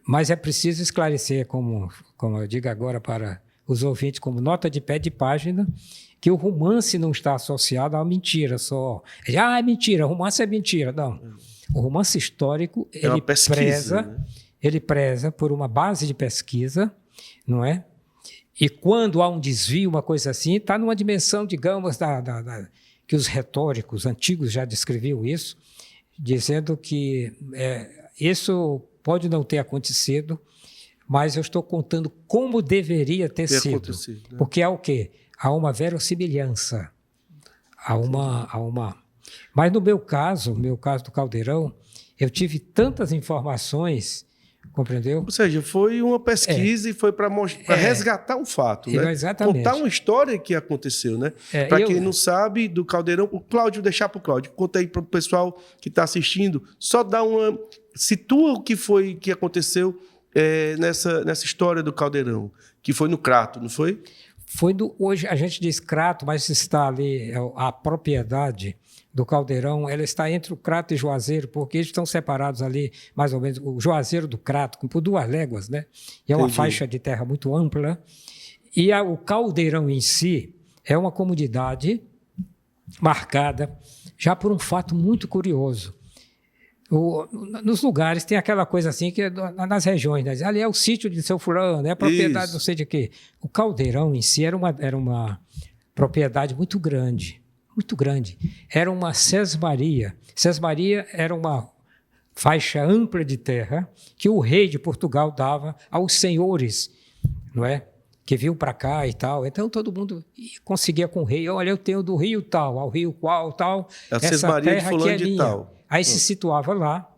Speaker 2: mas é preciso esclarecer, como eu digo agora para os ouvintes, como nota de pé de página, que o romance não está associado à mentira só. É mentira, romance é mentira. Não. O romance histórico, ele preza por uma base de pesquisa, não é? E quando há um desvio, uma coisa assim, está numa dimensão, digamos, que os retóricos antigos já descreviam isso, dizendo que isso pode não ter acontecido, mas eu estou contando como deveria ter sido. Né? Porque há o quê? Há uma verossimilhança. Mas no meu caso do Caldeirão, eu tive tantas informações, compreendeu?
Speaker 1: Ou seja, foi uma pesquisa e foi para resgatar um fato, né?
Speaker 2: Exatamente.
Speaker 1: Contar uma história que aconteceu, né? Para quem não sabe, do Caldeirão, o Cláudio, deixar para o Cláudio, conta aí para o pessoal que está assistindo, só dá situa o que foi que aconteceu nessa história do Caldeirão, que foi no Crato, não foi?
Speaker 2: Hoje a gente diz Crato, mas está ali a propriedade do Caldeirão, ela está entre o Crato e Juazeiro, porque eles estão separados ali, mais ou menos, o Juazeiro do Crato, por 2 léguas, né? E é uma faixa de terra muito ampla. E o Caldeirão em si é uma comunidade marcada já por um fato muito curioso. Nos lugares tem aquela coisa assim, que nas regiões, né? Ali é o sítio de seu fulano, é a propriedade não sei de quê. O Caldeirão em si era uma propriedade muito grande, muito grande. Era uma sesmaria. Sesmaria era uma faixa ampla de terra que o rei de Portugal dava aos senhores, não é? Que vinham para cá e tal. Então, todo mundo conseguia com o rei. Olha, eu tenho do rio tal, ao rio qual, tal.
Speaker 1: A sesmaria de fulano de tal.
Speaker 2: Aí se situava lá,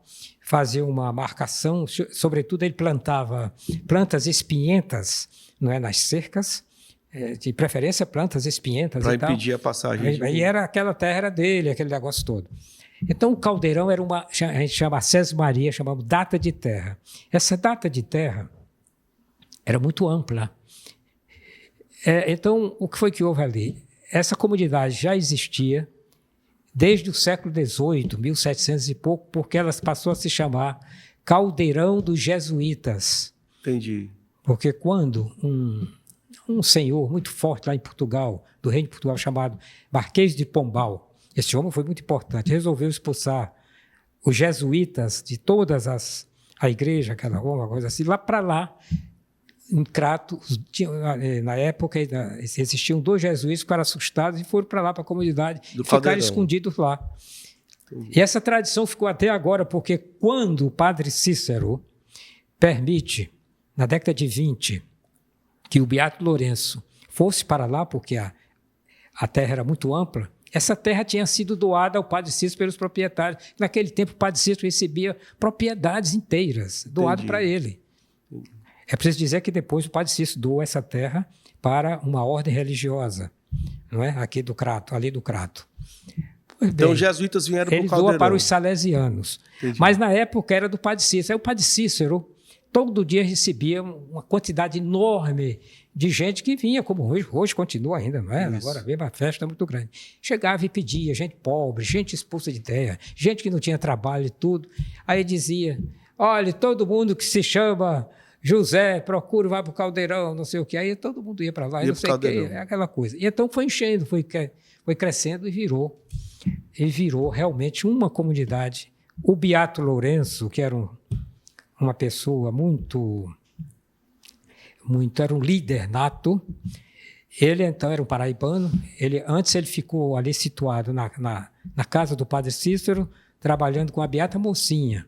Speaker 2: fazia uma marcação, sobretudo ele plantava plantas espinhentas, não é, nas cercas, de preferência plantas espinhentas
Speaker 1: para impedir a passagem.
Speaker 2: Aí era aquela terra era dele, aquele negócio todo. Então o Caldeirão era a gente chama sesmaria, chamamos data de terra. Essa data de terra era muito ampla. Então o que foi que houve ali? Essa comunidade já existia desde o século XVIII, 1700 e pouco, porque ela passou a se chamar Caldeirão dos Jesuítas.
Speaker 1: Entendi.
Speaker 2: Porque quando um senhor muito forte lá em Portugal, do reino de Portugal, chamado Marquês de Pombal, esse homem foi muito importante, resolveu expulsar os jesuítas de todas a igreja, aquela coisa assim, lá para lá, em Crato, na época existiam 2 jesuítas que ficaram assustados e foram para lá, para a comunidade, e ficaram escondidos lá. Entendi. E essa tradição ficou até agora, porque quando o padre Cícero permite, na década de 20, que o Beato Lourenço fosse para lá, porque a terra era muito ampla, essa terra tinha sido doada ao padre Cícero pelos proprietários. Naquele tempo, o padre Cícero recebia propriedades inteiras, doado para ele. É preciso dizer que depois o padre Cícero doou essa terra para uma ordem religiosa, não é? Aqui do Crato, ali do Crato. Pois
Speaker 1: então
Speaker 2: bem,
Speaker 1: os jesuítas vieram para o Caldeirão.
Speaker 2: Ele doa para os salesianos.
Speaker 1: Entendi.
Speaker 2: Mas na época era do padre Cícero. Aí o padre Cícero todo dia recebia uma quantidade enorme de gente que vinha, como hoje continua ainda, não é? Isso. Agora vem uma festa muito grande. Chegava e pedia, gente pobre, gente expulsa de terra, gente que não tinha trabalho e tudo. Aí dizia, olha, todo mundo que se chama José, procura, vai para o Caldeirão, não sei o quê. Aí todo mundo ia para lá, não sei o quê, aquela coisa. E então foi enchendo, foi crescendo e virou realmente uma comunidade. O Beato Lourenço, que era uma pessoa era um líder nato. Ele, então, era um paraibano. Antes ele ficou ali situado na casa do padre Cícero, trabalhando com a Beata Mocinha.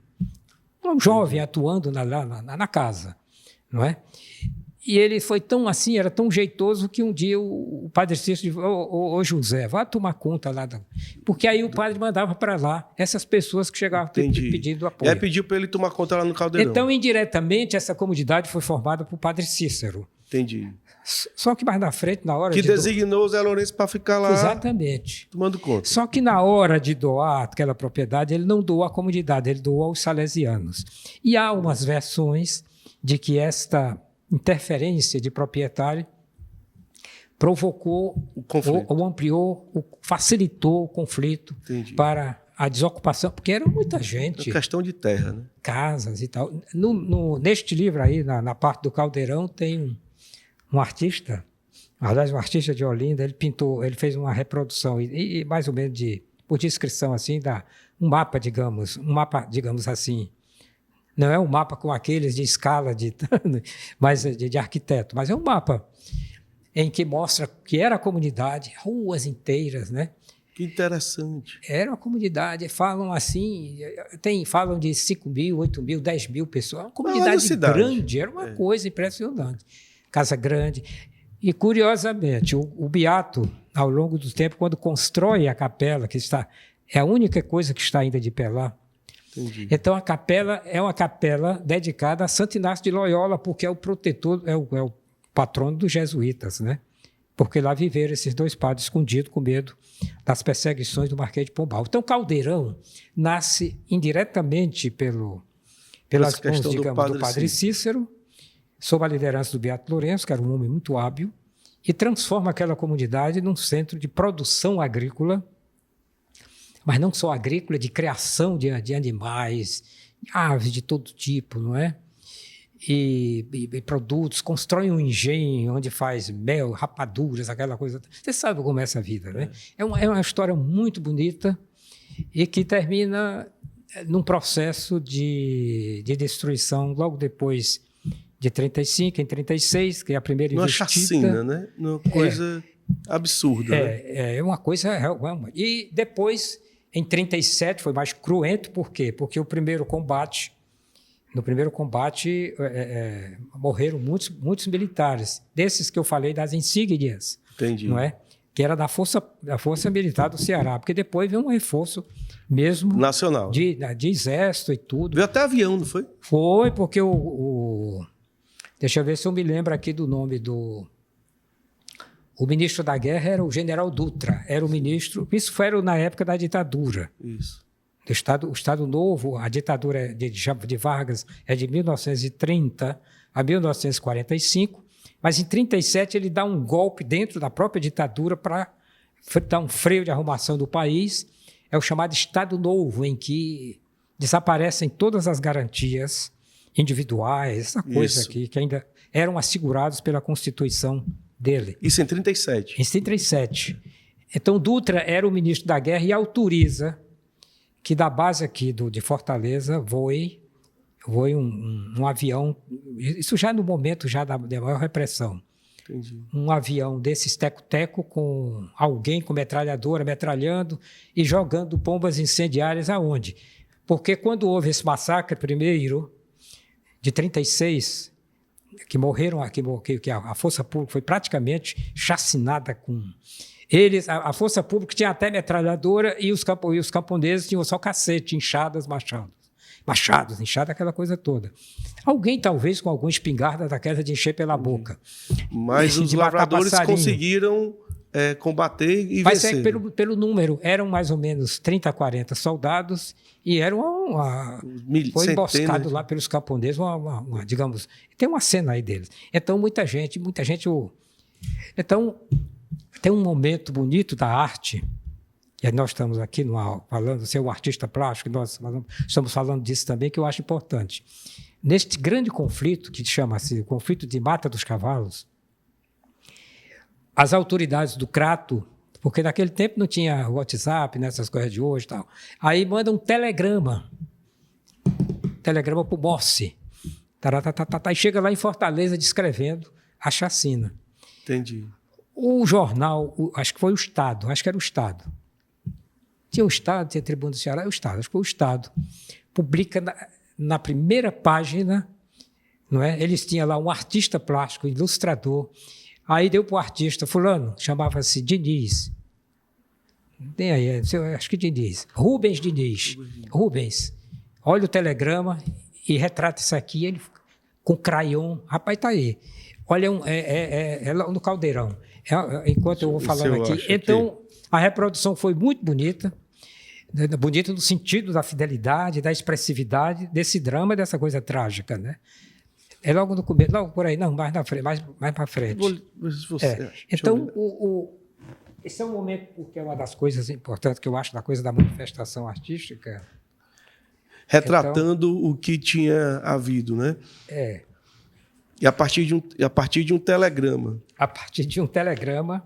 Speaker 2: Um jovem atuando na casa, não é? E ele foi tão assim, era tão jeitoso, que um dia o padre Cícero disse, ô José, vá tomar conta lá. Porque aí o padre mandava para lá essas pessoas que chegavam pedindo apoio.
Speaker 1: E aí pediu para ele tomar conta lá no Caldeirão.
Speaker 2: Então, indiretamente, essa comunidade foi formada por padre Cícero.
Speaker 1: Entendi.
Speaker 2: Só que mais na frente, na hora
Speaker 1: que designou o Zé Lourenço para ficar lá.
Speaker 2: Exatamente.
Speaker 1: Tomando conta.
Speaker 2: Só que na hora de doar aquela propriedade, ele não doou à comunidade, ele doou aos salesianos. E há umas versões de que esta interferência de proprietário provocou ou ampliou, ou facilitou o conflito. Entendi. Para a desocupação, porque era muita gente.
Speaker 1: É questão de terra, né?
Speaker 2: Casas e tal. Neste livro aí, na parte do Caldeirão, tem um artista, aliás, um artista de Olinda, ele fez uma reprodução, e mais ou menos por descrição assim, um mapa, digamos assim. Não é um mapa com aqueles de escala mas de arquiteto, mas é um mapa em que mostra que era a comunidade, ruas inteiras, né?
Speaker 1: Que interessante.
Speaker 2: Era uma comunidade, falam assim, falam de 5 mil, 8 mil, 10 mil pessoas, uma comunidade grande, era uma coisa impressionante. Casa grande. E, curiosamente, o Beato, ao longo do tempo, quando constrói a capela, é a única coisa que está ainda de pé lá. Entendi. Então, a capela é uma capela dedicada a Santo Inácio de Loyola, porque é o protetor, é o patrono dos jesuítas, né? Porque lá viveram esses 2 padres escondidos com medo das perseguições do Marquês de Pombal. Então, Caldeirão nasce indiretamente pelas mãos, digamos, do padre Cícero, sob a liderança do Beato Lourenço, que era um homem muito hábil, e transforma aquela comunidade num centro de produção agrícola, mas não só agrícola, de criação de animais, aves de todo tipo, não é? e produtos, constrói um engenho onde faz mel, rapaduras, aquela coisa. Você sabe como é essa vida, né? É uma história muito bonita e que termina num processo de destruição logo depois de 35, em 36, que é a primeira investida.
Speaker 1: Uma chacina, né? Uma coisa absurda. Né?
Speaker 2: É uma coisa... E depois, em 37, foi mais cruento. Por quê? Porque no primeiro combate morreram muitos militares, desses que eu falei, das insígnias.
Speaker 1: Entendi.
Speaker 2: Não é? Que era da Força Militar do Ceará, porque depois veio um reforço mesmo...
Speaker 1: Nacional.
Speaker 2: De exército e tudo.
Speaker 1: Veio até avião, não foi?
Speaker 2: Foi, porque deixa eu ver se eu me lembro aqui do nome do... O ministro da guerra era o general Dutra, era o ministro... Isso foi na época da ditadura.
Speaker 1: Isso.
Speaker 2: O Estado Novo, a ditadura de Vargas é de 1930 a 1945, mas em 1937 ele dá um golpe dentro da própria ditadura para dar um freio de arrumação do país. É o chamado Estado Novo, em que desaparecem todas as garantias individuais, essa coisa aqui, que ainda eram assegurados pela Constituição dele.
Speaker 1: Isso em 1937?
Speaker 2: Em 1937. Então, Dutra era o ministro da guerra e autoriza que da base aqui de Fortaleza voe um avião, isso já no momento já da maior repressão.
Speaker 1: Entendi.
Speaker 2: Um avião desses teco-teco com alguém com metralhadora metralhando e jogando bombas incendiárias aonde? Porque quando houve esse massacre primeiro, de 36, que morreram aqui, que a Força Pública foi praticamente chacinada com... A Força Pública tinha até metralhadora e os camponeses tinham só cacete, enxadas, machados, enxada, aquela coisa toda. Alguém, talvez, com alguma espingarda daquela de encher pela boca.
Speaker 1: Mas os lavradores conseguiram combater e vencer.
Speaker 2: Mas pelo número, eram mais ou menos 30, 40 soldados e foi emboscado lá pelos camponeses, digamos, tem uma cena aí deles. Então, muita gente... Então, tem um momento bonito da arte, e nós estamos aqui falando, você é um artista plástico, nós estamos falando disso também, que eu acho importante. Neste grande conflito, que chama-se o conflito de Mata dos Cavalos, as autoridades do Crato, porque naquele tempo não tinha WhatsApp, nessas coisas de hoje e tal, aí mandam um telegrama para o Mossi, e chega lá em Fortaleza descrevendo a chacina.
Speaker 1: Entendi.
Speaker 2: O jornal, acho que foi o Estado, acho que era o Estado. Tinha o Estado, tinha a Tribuna do Ceará, o Estado, acho que foi o Estado. Publica na primeira página, não é? Eles tinham lá um artista plástico, ilustrador. Aí deu para o artista, fulano, chamava-se Diniz. Tem aí, acho que Diniz. Rubens Diniz. Rubens, olha o telegrama e retrata isso aqui, ele com crayon. Rapaz, está aí. Olha, é lá no Caldeirão. Enquanto eu vou falando aqui. Então, a reprodução foi muito bonita. Bonita no sentido da fidelidade, da expressividade desse drama, dessa coisa trágica, né? É logo no começo, logo por aí, não, mais na frente, mais para frente. Então, esse é um momento, porque é uma das coisas importantes que eu acho da coisa da manifestação artística.
Speaker 1: Retratando o que tinha havido, né? E a partir de um telegrama.
Speaker 2: A partir de um telegrama.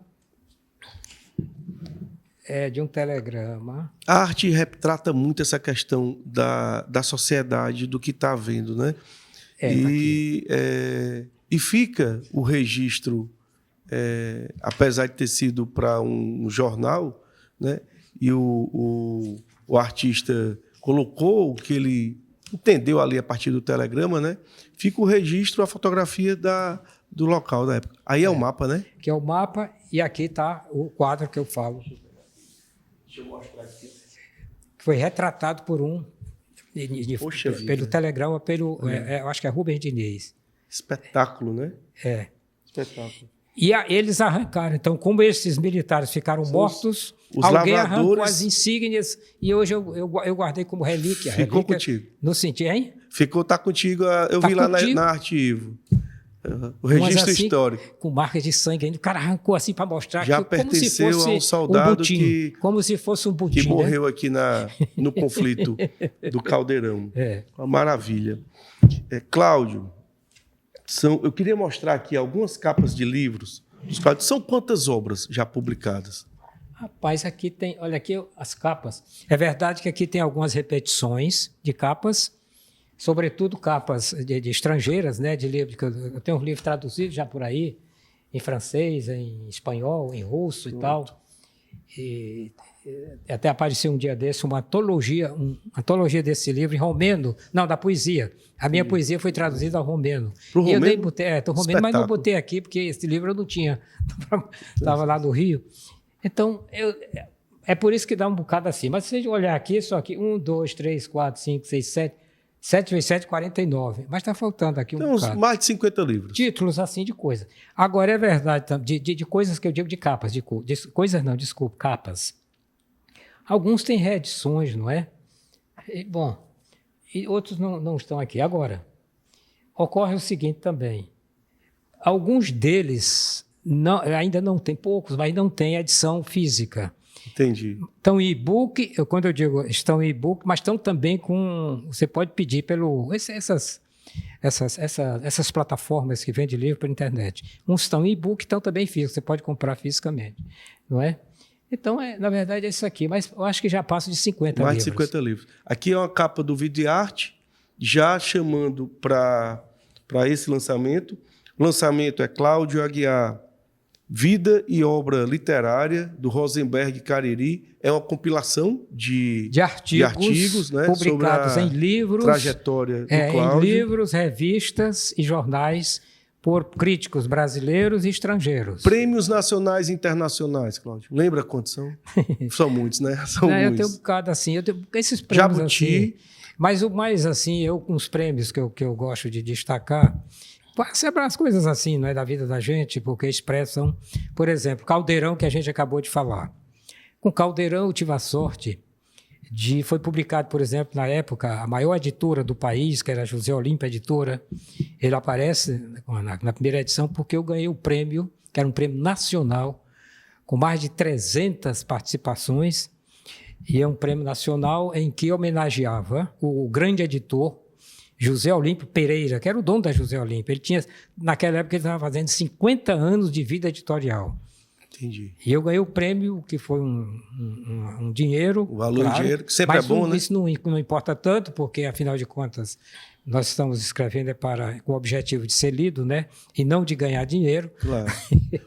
Speaker 1: A arte retrata muito essa questão da sociedade, do que está havendo, né? E fica o registro, apesar de ter sido para um jornal, né? E o artista colocou o que ele entendeu ali a partir do telegrama, né? Fica o registro, a fotografia do local da época. Aí é o mapa, né?
Speaker 2: Que é o mapa, e aqui está o quadro que eu falo. Deixa eu mostrar aqui. Foi retratado por pelo telegrama, eu acho que é Rubens Diniz.
Speaker 1: Espetáculo, né? Espetáculo.
Speaker 2: E eles arrancaram. Então, como esses militares ficaram mortos, alguém arrancou as insígnias e hoje eu guardei como relíquia.
Speaker 1: Ficou contigo.
Speaker 2: No sentido, hein?
Speaker 1: Tá contigo. Eu vi lá na Arte Ivo. O registro assim, histórico.
Speaker 2: Com marcas de sangue ainda. O cara arrancou assim para mostrar
Speaker 1: já que pertenceu como se fosse a um soldado
Speaker 2: como se fosse um butim,
Speaker 1: que morreu aqui no conflito do Caldeirão. Uma maravilha. Cláudio, Eu queria mostrar aqui algumas capas de livros. São quantas obras já publicadas?
Speaker 2: Rapaz, aqui tem... Olha aqui as capas. É verdade que aqui tem algumas repetições de capas, sobretudo capas de estrangeiras, né? De livros. Eu tenho um livro traduzido já por aí, em francês, em espanhol, em russo e tal. E até apareceu um dia desse uma antologia desse livro em romeno, não, da poesia. A minha poesia foi traduzida ao romeno.
Speaker 1: Pro
Speaker 2: e
Speaker 1: romeno?
Speaker 2: Eu botei, romeno, mas não botei aqui, porque esse livro eu não tinha. Estava lá no Rio. Então, é por isso que dá um bocado assim. Mas se você olhar aqui, só aqui, 1, 2, 3, 4, 5, 6, 7... 7 vezes 7, 49. Mas está faltando aqui um bocado.
Speaker 1: Mais de 50 livros.
Speaker 2: Títulos assim de coisa. Agora, é verdade, de coisas que eu digo de capas, coisas não, desculpa, capas. Alguns têm reedições, não é? E outros não estão aqui. Agora, ocorre o seguinte também. Alguns deles ainda não tem, poucos, mas não tem edição física.
Speaker 1: Entendi.
Speaker 2: Estão em e-book, quando eu digo estão em e-book, mas estão também com... Você pode pedir essas plataformas que vendem livro pela internet. Uns estão em e-book, estão também físicos, você pode comprar fisicamente, não é? Então, na verdade, é isso aqui, mas eu acho que já passa de 50 livros.
Speaker 1: Mais de 50 livros. Aqui é uma capa do Vídeo de Arte, já chamando para esse lançamento. O lançamento é Cláudio Aguiar, Vida e Obra Literária, do Rosenberg Cariri. É uma compilação de artigos, né,
Speaker 2: publicados em livros,
Speaker 1: trajetória do Cláudio.
Speaker 2: Em livros, revistas e jornais por críticos brasileiros e estrangeiros.
Speaker 1: Prêmios nacionais e internacionais, Cláudio. Lembra quantos são? São muitos, né? São muitos.
Speaker 2: Eu tenho um bocado assim, esses prêmios
Speaker 1: Jabuti.
Speaker 2: Assim, mas o mais assim, eu com os prêmios que eu gosto de destacar, sempre as coisas assim, não é, da vida da gente, porque expressam, por exemplo, Caldeirão, que a gente acabou de falar. Com Caldeirão eu tive a sorte foi publicado, por exemplo, na época, a maior editora do país, que era a José Olímpia Editora. Ele aparece na primeira edição porque eu ganhei o prêmio, que era um prêmio nacional, com mais de 300 participações, e é um prêmio nacional em que homenageava o grande editor, José Olímpio Pereira, que era o dono da José Olímpio. Ele tinha, naquela época, ele estava fazendo 50 anos de vida editorial.
Speaker 1: Entendi.
Speaker 2: E eu ganhei o prêmio, que foi um dinheiro.
Speaker 1: O valor
Speaker 2: claro,
Speaker 1: em dinheiro, que sempre
Speaker 2: mas
Speaker 1: é bom, né?
Speaker 2: Isso não importa tanto, porque, afinal de contas, nós estamos escrevendo com o objetivo de ser lido, né? E não de ganhar dinheiro.
Speaker 1: Claro.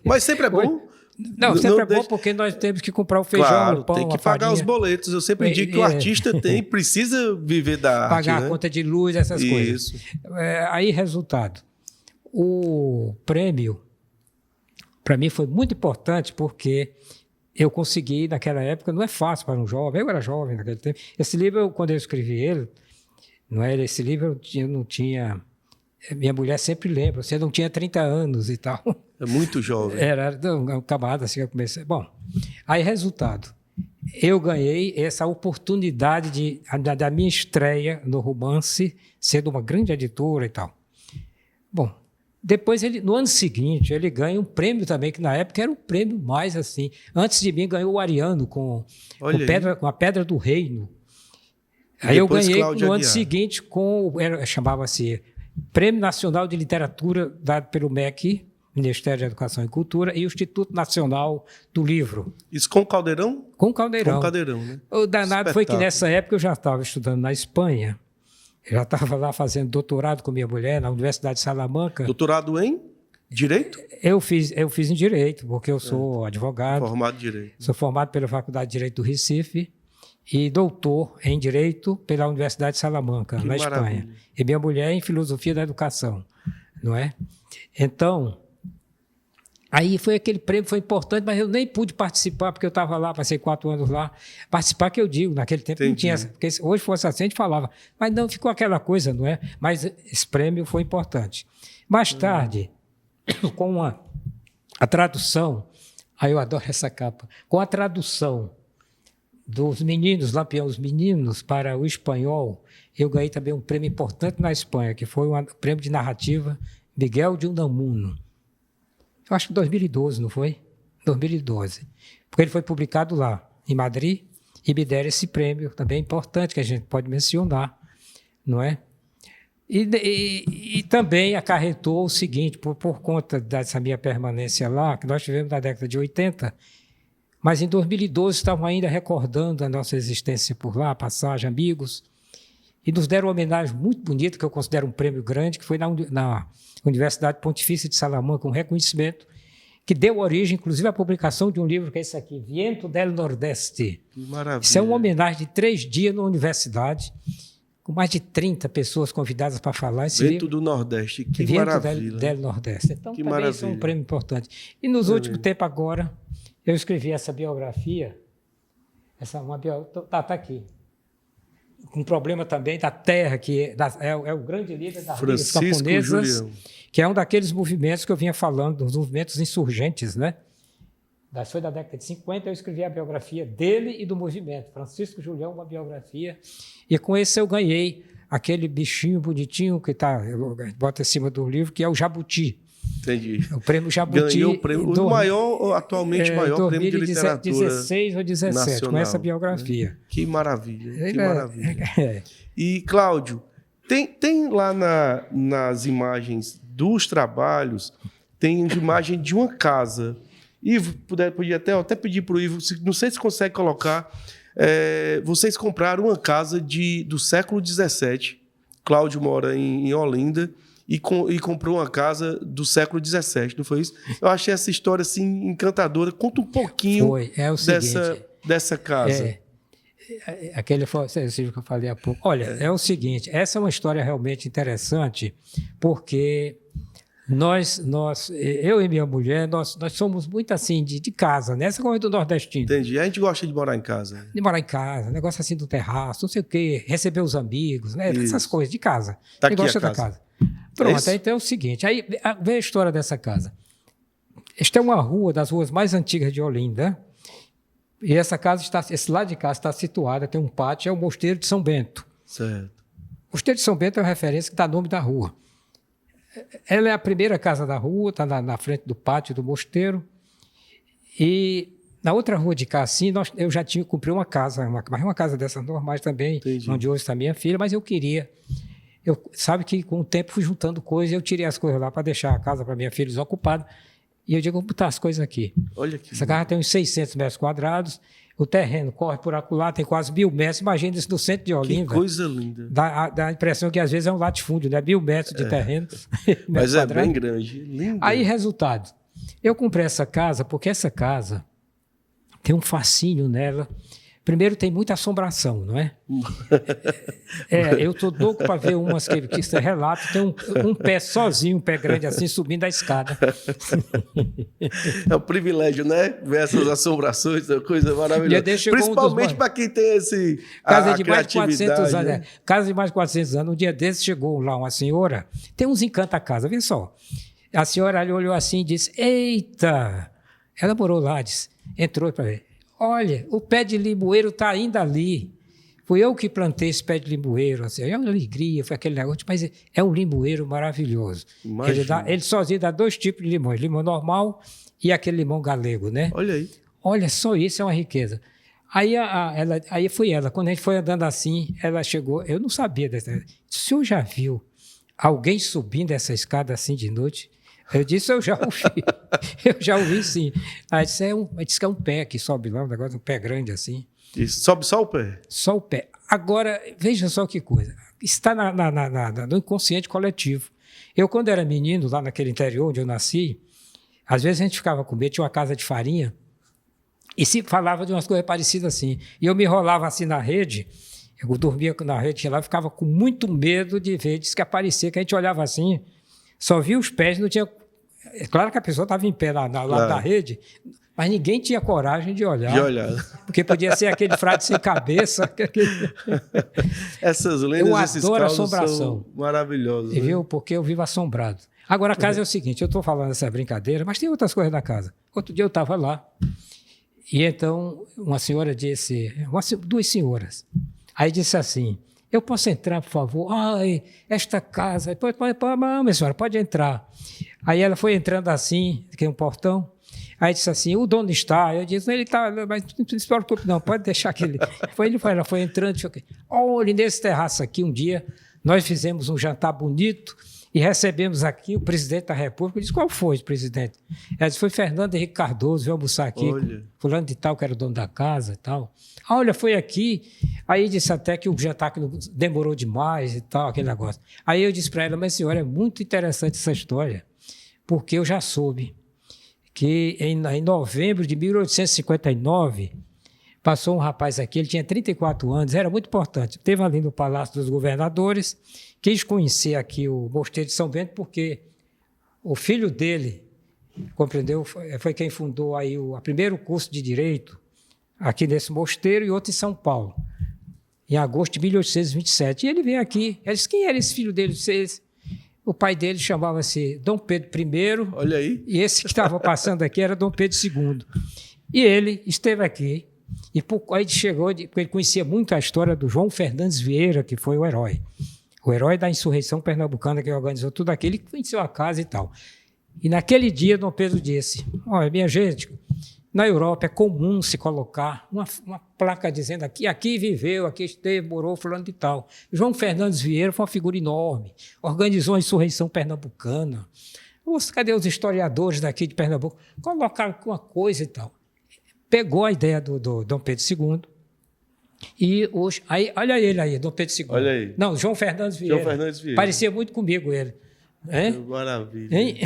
Speaker 1: Mas sempre é bom.
Speaker 2: Não, sempre é bom porque nós temos que comprar o feijão,
Speaker 1: claro,
Speaker 2: o pão,
Speaker 1: tem que pagar os boletos. Eu sempre digo que o artista precisa viver da arte,
Speaker 2: pagar, né? A conta de luz, essas coisas.
Speaker 1: Isso.
Speaker 2: Aí, resultado. O prêmio, para mim, foi muito importante porque eu consegui, naquela época, não é fácil para um jovem, eu era jovem naquele tempo. Esse livro, quando eu escrevi ele, esse livro eu não tinha... Minha mulher sempre lembra, você não tinha 30 anos e tal.
Speaker 1: É muito jovem.
Speaker 2: Era um camarada assim que eu comecei. Bom, aí resultado, eu ganhei essa oportunidade da minha estreia no romance, sendo uma grande editora e tal. Bom, depois, no ano seguinte, ele ganha um prêmio também, que na época era um prêmio mais assim. Antes de mim, ganhou o Ariano com a Pedra do Reino. Aí eu ganhei no ano seguinte chamava-se Prêmio Nacional de Literatura, dado pelo MEC, Ministério da Educação e Cultura, e o Instituto Nacional do Livro.
Speaker 1: Isso com o Caldeirão?
Speaker 2: Com o Caldeirão.
Speaker 1: Com o Caldeirão, né?
Speaker 2: O danado foi que nessa época eu já estava estudando na Espanha, eu já estava lá fazendo doutorado com minha mulher na Universidade de Salamanca.
Speaker 1: Doutorado em Direito?
Speaker 2: Eu fiz em Direito, porque eu sou advogado.
Speaker 1: Formado em Direito.
Speaker 2: Sou formado pela Faculdade de Direito do Recife e doutor em Direito pela Universidade de Salamanca, na Espanha. E minha mulher em Filosofia da Educação, não é? Então, aí aquele prêmio foi importante, mas eu nem pude participar, porque eu estava lá, passei 4 anos lá. Participar que eu digo, naquele tempo não tinha, porque hoje fosse assim, a gente falava, mas não, ficou aquela coisa, não é? Mas esse prêmio foi importante. Mais tarde, com a tradução, aí eu adoro essa capa, com a tradução dos meninos, Lampião dos Meninos, para o espanhol, eu ganhei também um prêmio importante na Espanha, que foi um prêmio de narrativa Miguel de Unamuno. Eu acho que 2012, não foi? 2012. Porque ele foi publicado lá, em Madrid, e me deram esse prêmio também importante, que a gente pode mencionar, não é? E também acarretou o seguinte, por conta dessa minha permanência lá, que nós tivemos na década de 80, mas em 2012 estavam ainda recordando a nossa existência por lá, passagem, amigos, e nos deram uma homenagem muito bonita, que eu considero um prêmio grande, que foi na Universidade Pontifícia de Salamanca, um reconhecimento que deu origem, inclusive, à publicação de um livro que é esse aqui, Viento del Nordeste.
Speaker 1: Que maravilha.
Speaker 2: Isso é uma homenagem de 3 dias na universidade, com mais de 30 pessoas convidadas para falar. Esse
Speaker 1: Vento
Speaker 2: livro,
Speaker 1: do Nordeste, que
Speaker 2: Viento
Speaker 1: maravilha.
Speaker 2: del Nordeste. Então,
Speaker 1: Que
Speaker 2: também isso é um
Speaker 1: maravilha.
Speaker 2: prêmio importante. E nos últimos tempos agora, eu escrevi essa biografia, tá aqui, com um problema também da terra, que é o grande líder das Ligas
Speaker 1: Francisco
Speaker 2: Camponesas,
Speaker 1: Julião.
Speaker 2: que é um daqueles movimentos que eu vinha falando, dos movimentos insurgentes, né? Foi da década de 50, eu escrevi a biografia dele e do movimento. Francisco Julião, uma biografia. E com esse eu ganhei aquele bichinho bonitinho que bota em cima do livro, que é o Jabuti.
Speaker 1: Entendi.
Speaker 2: O prêmio Jabuti.
Speaker 1: Ganhou o prêmio, atualmente maior prêmio de literatura
Speaker 2: 2016 ou 17,
Speaker 1: nacional,
Speaker 2: com essa biografia.
Speaker 1: Né? Que maravilha, que
Speaker 2: É,
Speaker 1: maravilha. E, Cláudio, tem lá nas imagens dos trabalhos, tem imagem de uma casa. Ivo, podia até pedir para o Ivo, não sei se consegue colocar, vocês compraram uma casa do século XVII, Cláudio mora em Olinda, e comprou uma casa do século XVII, não foi isso? Eu achei essa história assim, encantadora. Conta um pouquinho dessa casa.
Speaker 2: Aquele que eu falei há pouco. Olha, é o seguinte, essa é uma história realmente interessante, porque eu e minha mulher, nós somos muito assim, de casa, né? Essa coisa do nordestino.
Speaker 1: Entendi. A gente gosta de morar em casa.
Speaker 2: De morar em casa, negócio assim do terraço, não sei o quê, receber os amigos, né? Essas coisas de casa.
Speaker 1: Tá aqui
Speaker 2: gosta
Speaker 1: a
Speaker 2: da casa. Pronto, então é o seguinte, aí vem a história dessa casa. Esta é uma rua das ruas mais antigas de Olinda, e essa casa esse lado de casa está situada, tem um pátio, é o Mosteiro de São Bento.
Speaker 1: Certo.
Speaker 2: O Mosteiro de São Bento é uma referência que dá nome da rua. Ela é a primeira casa da rua, está na frente do pátio do mosteiro. E na outra rua de cá, assim, eu já tinha comprei uma casa, uma casa dessas normais também,
Speaker 1: Entendi.
Speaker 2: onde hoje está minha filha, mas eu queria. Sabe que com o tempo fui juntando coisas, eu tirei as coisas lá para deixar a casa para minha filha desocupada. E eu digo, vou botar as coisas aqui.
Speaker 1: Olha aqui.
Speaker 2: Essa casa tem uns 600 metros quadrados, o terreno corre por acolá, tem quase 1.000 metros. Imagina isso no centro de Olinda.
Speaker 1: Que coisa linda.
Speaker 2: Dá a impressão que às vezes é um latifúndio, né? 1.000 metros de terreno.
Speaker 1: Mas é bem grande. Linda.
Speaker 2: Aí, resultado. Eu comprei essa casa porque essa casa tem um fascínio nela. Primeiro, tem muita assombração, não é? Eu estou louco para ver umas que você relata, tem um pé sozinho, um pé grande assim, subindo a escada.
Speaker 1: É um privilégio, né? Ver essas assombrações, é uma coisa maravilhosa. Principalmente para quem tem
Speaker 2: casa de mais de 400 anos. Né? Casa de mais de 400 anos. Um dia desses chegou lá uma senhora, tem uns encanta-casa, vê só. A senhora olhou assim e disse, eita! Ela morou lá, disse, entrou para ver. Olha, o pé de limoeiro está ainda ali. Fui eu que plantei esse pé de limoeiro. Assim, é uma alegria, foi aquele negócio, mas é um limoeiro maravilhoso. Ele sozinho dá 2 tipos de limões, limão normal e aquele limão galego, né?
Speaker 1: Olha aí.
Speaker 2: Olha, só isso é uma riqueza. Aí foi ela, quando a gente foi andando assim, ela chegou, eu não sabia dessa. O senhor já viu alguém subindo essa escada assim de noite? Eu disse, eu já ouvi. Eu já ouvi, sim. Aí disse que é um pé que sobe lá, um negócio, um pé grande assim.
Speaker 1: E sobe só o pé?
Speaker 2: Só o pé. Agora, veja só que coisa. Está no inconsciente coletivo. Eu, quando era menino, lá naquele interior onde eu nasci, às vezes a gente ficava com medo, tinha uma casa de farinha, e se falava de umas coisas parecidas assim. E eu me enrolava assim na rede, eu dormia na rede lá, ficava com muito medo de ver, disse que aparecia, que a gente olhava assim, só via os pés, não tinha... É claro que a pessoa estava em pé lá da rede, mas ninguém tinha coragem de olhar. Porque podia ser aquele frade sem cabeça.
Speaker 1: Essas lendas,
Speaker 2: eu adoro assombração.
Speaker 1: São maravilhosas.
Speaker 2: E viu? Porque eu vivo assombrado. Agora, a casa é o seguinte, eu estou falando essa brincadeira, mas tem outras coisas na casa. Outro dia eu estava lá, e então uma senhora disse, 2 senhoras, aí disse assim, eu posso entrar, por favor? Ai, esta casa... Minha senhora, pode entrar. Aí ela foi entrando assim, que é um portão. Aí disse assim, o dono está. Eu disse, ele está, mas não se preocupe não, pode deixar que ele... Ela foi entrando, olha, nesse terraço aqui, um dia, Nós fizemos um jantar bonito e recebemos aqui o presidente da República. Eu disse, qual foi, presidente? Ela disse, foi Fernando Henrique Cardoso, veio almoçar aqui, fulano de tal, que era o dono da casa e tal. Olha, foi aqui. Aí disse até que o jantar que demorou demais e tal, aquele negócio. Aí eu disse para ela, mas senhora, é muito interessante essa história, porque eu já soube que em novembro de 1859, passou um rapaz aqui, ele tinha 34 anos, era muito importante. Esteve ali no Palácio dos Governadores, quis conhecer aqui o Mosteiro de São Bento, porque o filho dele, compreendeu, foi quem fundou aí o primeiro curso de Direito aqui nesse mosteiro e outro em São Paulo, em agosto de 1827. E ele veio aqui, ele disse, quem era esse filho dele? O pai dele chamava-se Dom Pedro I.
Speaker 1: Olha aí.
Speaker 2: E esse que estava passando aqui era Dom Pedro II. E ele esteve aqui, e aí chegou, porque ele conhecia muito a história do João Fernandes Vieira, que foi o herói da insurreição pernambucana, que organizou tudo aquilo, ele conheceu a casa e tal. E naquele dia, Dom Pedro disse, olha, minha gente, na Europa é comum se colocar uma placa dizendo aqui viveu, aqui esteve, morou, fulano de tal. João Fernandes Vieira foi uma figura enorme, organizou a insurreição pernambucana. Cadê os historiadores daqui de Pernambuco? Colocaram uma coisa e tal. Pegou a ideia do Dom Pedro II e hoje... Aí, olha ele aí, Dom Pedro II.
Speaker 1: Olha aí.
Speaker 2: Não, João Fernandes Vieira.
Speaker 1: João Fernandes Vieira.
Speaker 2: Parecia muito comigo ele.
Speaker 1: Maravilha.
Speaker 2: Hein?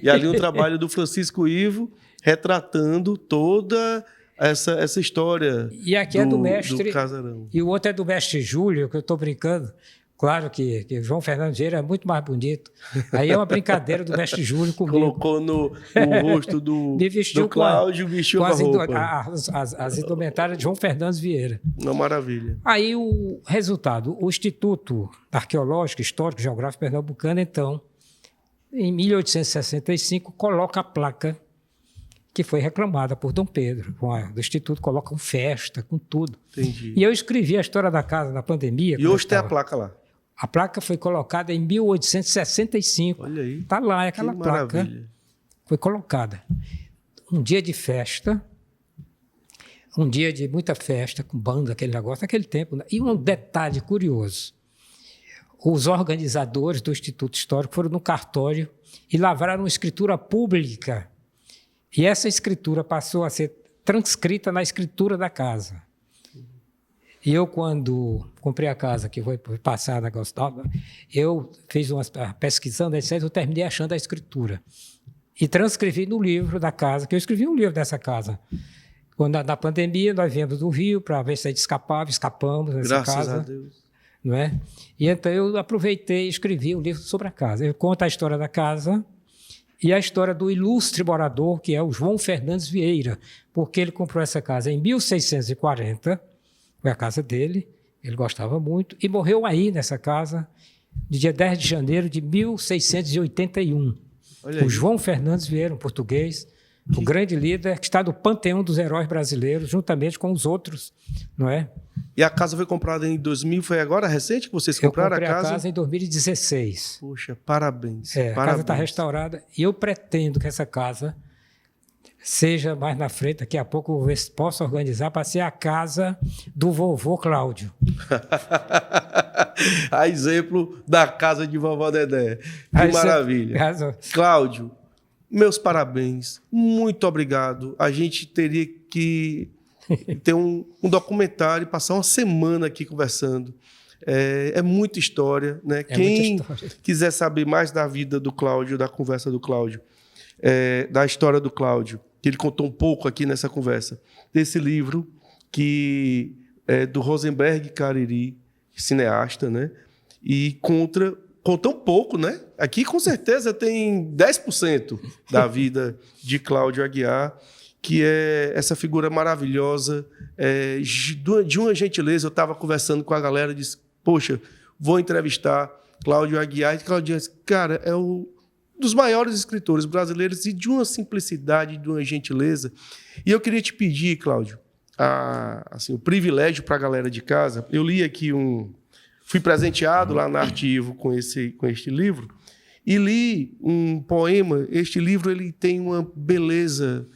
Speaker 1: E ali um trabalho do Francisco Ivo retratando toda essa história.
Speaker 2: E aqui é do mestre...
Speaker 1: do casarão.
Speaker 2: E o outro é do mestre Júlio, que eu estou brincando. Claro que João Fernandes Vieira é muito mais bonito. Aí é uma brincadeira do mestre Júlio comigo.
Speaker 1: Colocou no rosto do Cláudio, vestiu com a roupa.
Speaker 2: As indumentárias de João Fernandes Vieira.
Speaker 1: Uma maravilha.
Speaker 2: Aí o resultado, o Instituto Arqueológico, Histórico e Geográfico Pernambucano, então, em 1865, coloca a placa que foi reclamada por Dom Pedro. Do Instituto colocam festa, com tudo.
Speaker 1: Entendi.
Speaker 2: E eu escrevi a história da casa na pandemia.
Speaker 1: E hoje tem a placa lá.
Speaker 2: A placa foi colocada em 1865.
Speaker 1: Olha aí.
Speaker 2: Está lá, é aquela placa.
Speaker 1: Maravilha.
Speaker 2: Foi colocada. Um dia de festa, um dia de muita festa, com banda, aquele negócio, naquele tempo. Né? E um detalhe curioso. Os organizadores do Instituto Histórico foram no cartório e lavraram uma escritura pública. E essa escritura passou a ser transcrita na escritura da casa. E eu, quando comprei a casa, que foi passada, eu fiz pesquisando, etc., eu terminei achando a escritura. E transcrevi no livro da casa, que eu escrevi um livro dessa casa. Quando, na pandemia, nós viemos do Rio para ver se a gente escapamos nessa casa.
Speaker 1: Graças a Deus.
Speaker 2: Não é? E então eu aproveitei e escrevi um livro sobre a casa. Eu conto a história da casa e a história do ilustre morador, que é o João Fernandes Vieira, porque ele comprou essa casa em 1640, foi a casa dele, ele gostava muito, e morreu aí nessa casa, no dia 10 de janeiro de 1681.
Speaker 1: Olha aí.
Speaker 2: O João Fernandes Vieira, um português, o grande líder, que está no panteão dos heróis brasileiros, juntamente com os outros, não é?
Speaker 1: E a casa foi comprada em 2000, foi agora recente que vocês compraram a casa?
Speaker 2: Eu comprei a casa em 2016.
Speaker 1: Poxa, parabéns.
Speaker 2: A casa está restaurada e eu pretendo que essa casa seja mais na frente, daqui a pouco eu vou ver se posso organizar para ser a casa do vovô Cláudio.
Speaker 1: A exemplo da casa de vovó Dedé. Que maravilha. Cláudio, meus parabéns. Muito obrigado. A gente teria que ter um documentário e passar uma semana aqui conversando. É muita história, né? Quem quiser saber mais da vida do Cláudio, da conversa do Cláudio, da história do Cláudio, que ele contou um pouco aqui nessa conversa, desse livro que é do Rosenberg Cariri, cineasta, né? E conta um pouco, né? Aqui com certeza tem 10% da vida de Cláudio Aguiar, que é essa figura maravilhosa, de uma gentileza. Eu estava conversando com a galera e disse, poxa, vou entrevistar Cláudio Aguiar. E Cláudio disse, cara, é um dos maiores escritores brasileiros e de uma simplicidade, de uma gentileza. E eu queria te pedir, Cláudio, assim, o privilégio para a galera de casa. Eu li aqui fui presenteado lá na Arte Ivo com este livro e li um poema. Este livro ele tem uma beleza,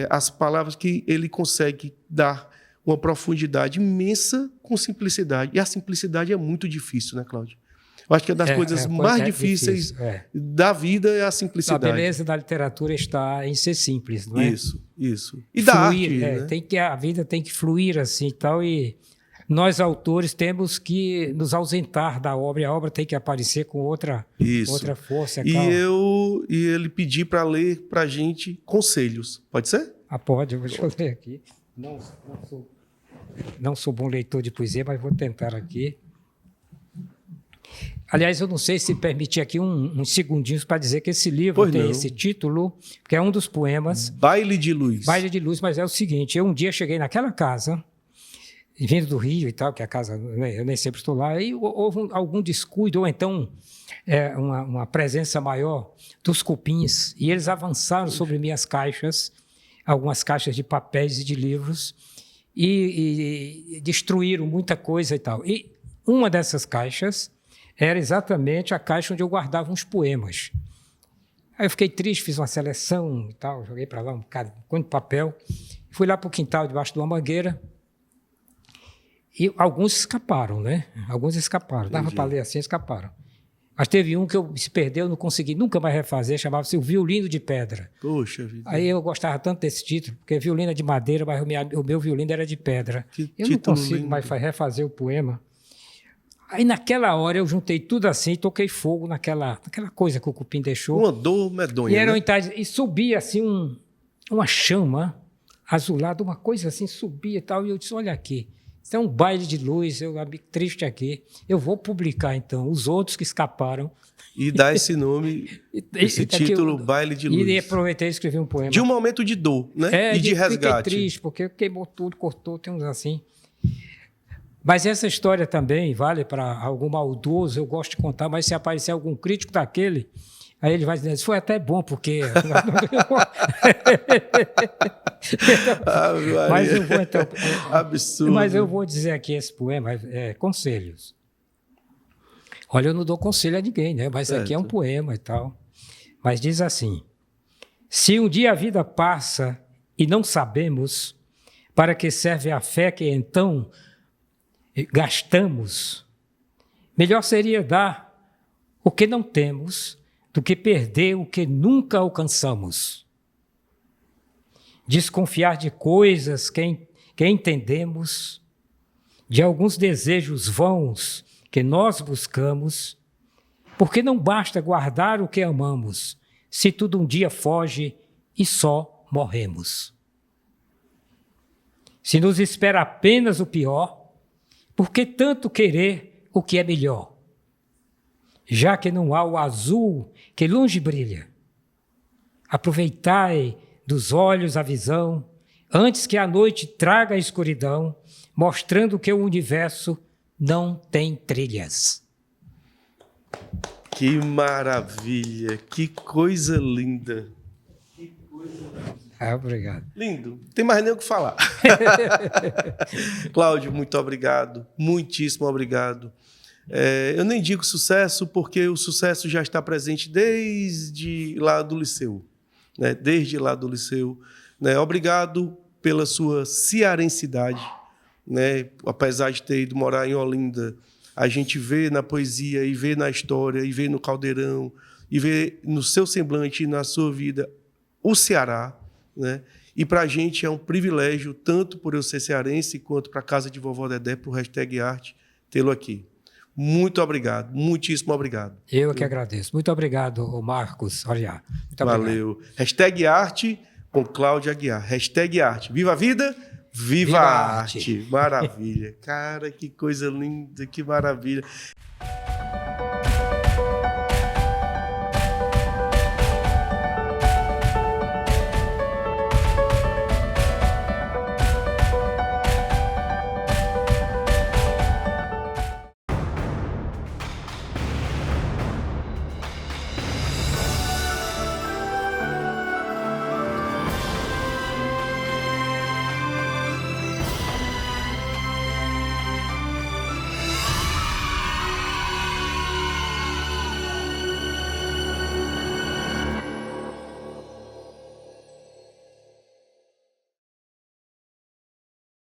Speaker 1: as palavras que ele consegue dar uma profundidade imensa com simplicidade. E a simplicidade é muito difícil, né, Cláudio? Eu acho que uma das coisas mais difíceis da vida é a simplicidade.
Speaker 2: A beleza da literatura está em ser simples, não é?
Speaker 1: Isso. E da arte, né?
Speaker 2: A vida tem que fluir assim e tal, e nós, autores, temos que nos ausentar da obra, e a obra tem que aparecer com outra força.
Speaker 1: E ele pedir para ler para a gente conselhos. Pode ser?
Speaker 2: Pode, deixa eu ler aqui. Não sou bom leitor de poesia, mas vou tentar aqui. Aliás, eu não sei se permitir aqui uns segundinhos para dizer que esse livro tem esse título, que é um dos poemas.
Speaker 1: Baile de Luz.
Speaker 2: Baile de Luz, mas é o seguinte, eu um dia cheguei naquela casa, vindo do Rio e tal, que a casa, eu nem sempre estou lá, e houve algum descuido, ou então uma presença maior dos cupins, e eles avançaram sobre minhas caixas, algumas caixas de papéis e de livros, e destruíram muita coisa e tal. E uma dessas caixas era exatamente a caixa onde eu guardava uns poemas. Aí eu fiquei triste, fiz uma seleção e tal, joguei para lá um bocado de papel, fui lá para o quintal, debaixo de uma mangueira, e alguns escaparam, né? Alguns escaparam. Dava para ler assim, escaparam. Mas teve um que se perdeu, não consegui nunca mais refazer, chamava-se O Violino de Pedra.
Speaker 1: Poxa vida.
Speaker 2: Aí eu gostava tanto desse título, porque violino é de madeira, mas o meu violino era de pedra. Eu não consigo lindo. Mais refazer o poema. Aí naquela hora eu juntei tudo assim e toquei fogo naquela coisa que o cupim deixou.
Speaker 1: Uma dor medonha,
Speaker 2: e subia assim uma chama azulada, uma coisa assim, subia e tal, e eu disse, olha aqui, isso é um baile de luz, eu triste aqui, eu vou publicar então os outros que escaparam.
Speaker 1: E dar esse nome, esse título, Baile de Luz.
Speaker 2: E aproveitei e escrevi um poema.
Speaker 1: De um momento de dor, né? E de resgate.
Speaker 2: Fiquei triste, porque queimou tudo, cortou, tem uns assim. Mas essa história também vale para algum maldoso, eu gosto de contar, mas se aparecer algum crítico daquele, aí ele vai dizer, isso foi até bom, porque... Mas eu vou então...
Speaker 1: Absurdo.
Speaker 2: Mas eu vou dizer aqui esse poema, conselhos. Olha, eu não dou conselho a ninguém, né? Mas aqui é um poema e tal. Mas diz assim, se um dia a vida passa e não sabemos para que serve a fé que então gastamos, melhor seria dar o que não temos do que perder o que nunca alcançamos. Desconfiar de coisas que entendemos, de alguns desejos vãos que nós buscamos, porque não basta guardar o que amamos, se tudo um dia foge e só morremos. Se nos espera apenas o pior, por que tanto querer o que é melhor? Já que não há o azul que longe brilha, aproveitai dos olhos a visão, antes que a noite traga a escuridão, mostrando que o universo não tem trilhas.
Speaker 1: Que maravilha, que coisa linda.
Speaker 2: Obrigado.
Speaker 1: Lindo. Não tem mais nem o que falar. Cláudio, muito obrigado. Muitíssimo obrigado. Eu nem digo sucesso, porque o sucesso já está presente desde lá do Liceu. Né? Desde lá do Liceu. Né? Obrigado pela sua cearensidade. Né? Apesar de ter ido morar em Olinda, a gente vê na poesia, e vê na história, e vê no Caldeirão, e vê no seu semblante e na sua vida o Ceará. Né? E para a gente é um privilégio, tanto por eu ser cearense, quanto para a Casa de Vovó Dedé, para o Hashtag Arte, tê-lo aqui. Muito obrigado, muitíssimo obrigado.
Speaker 2: Eu que agradeço. Muito obrigado, Marcos. Olha, muito
Speaker 1: valeu. Hashtag Arte com Cláudio Aguiar. Hashtag Arte. Viva a vida, viva a arte. Maravilha. Cara, que coisa linda, que maravilha.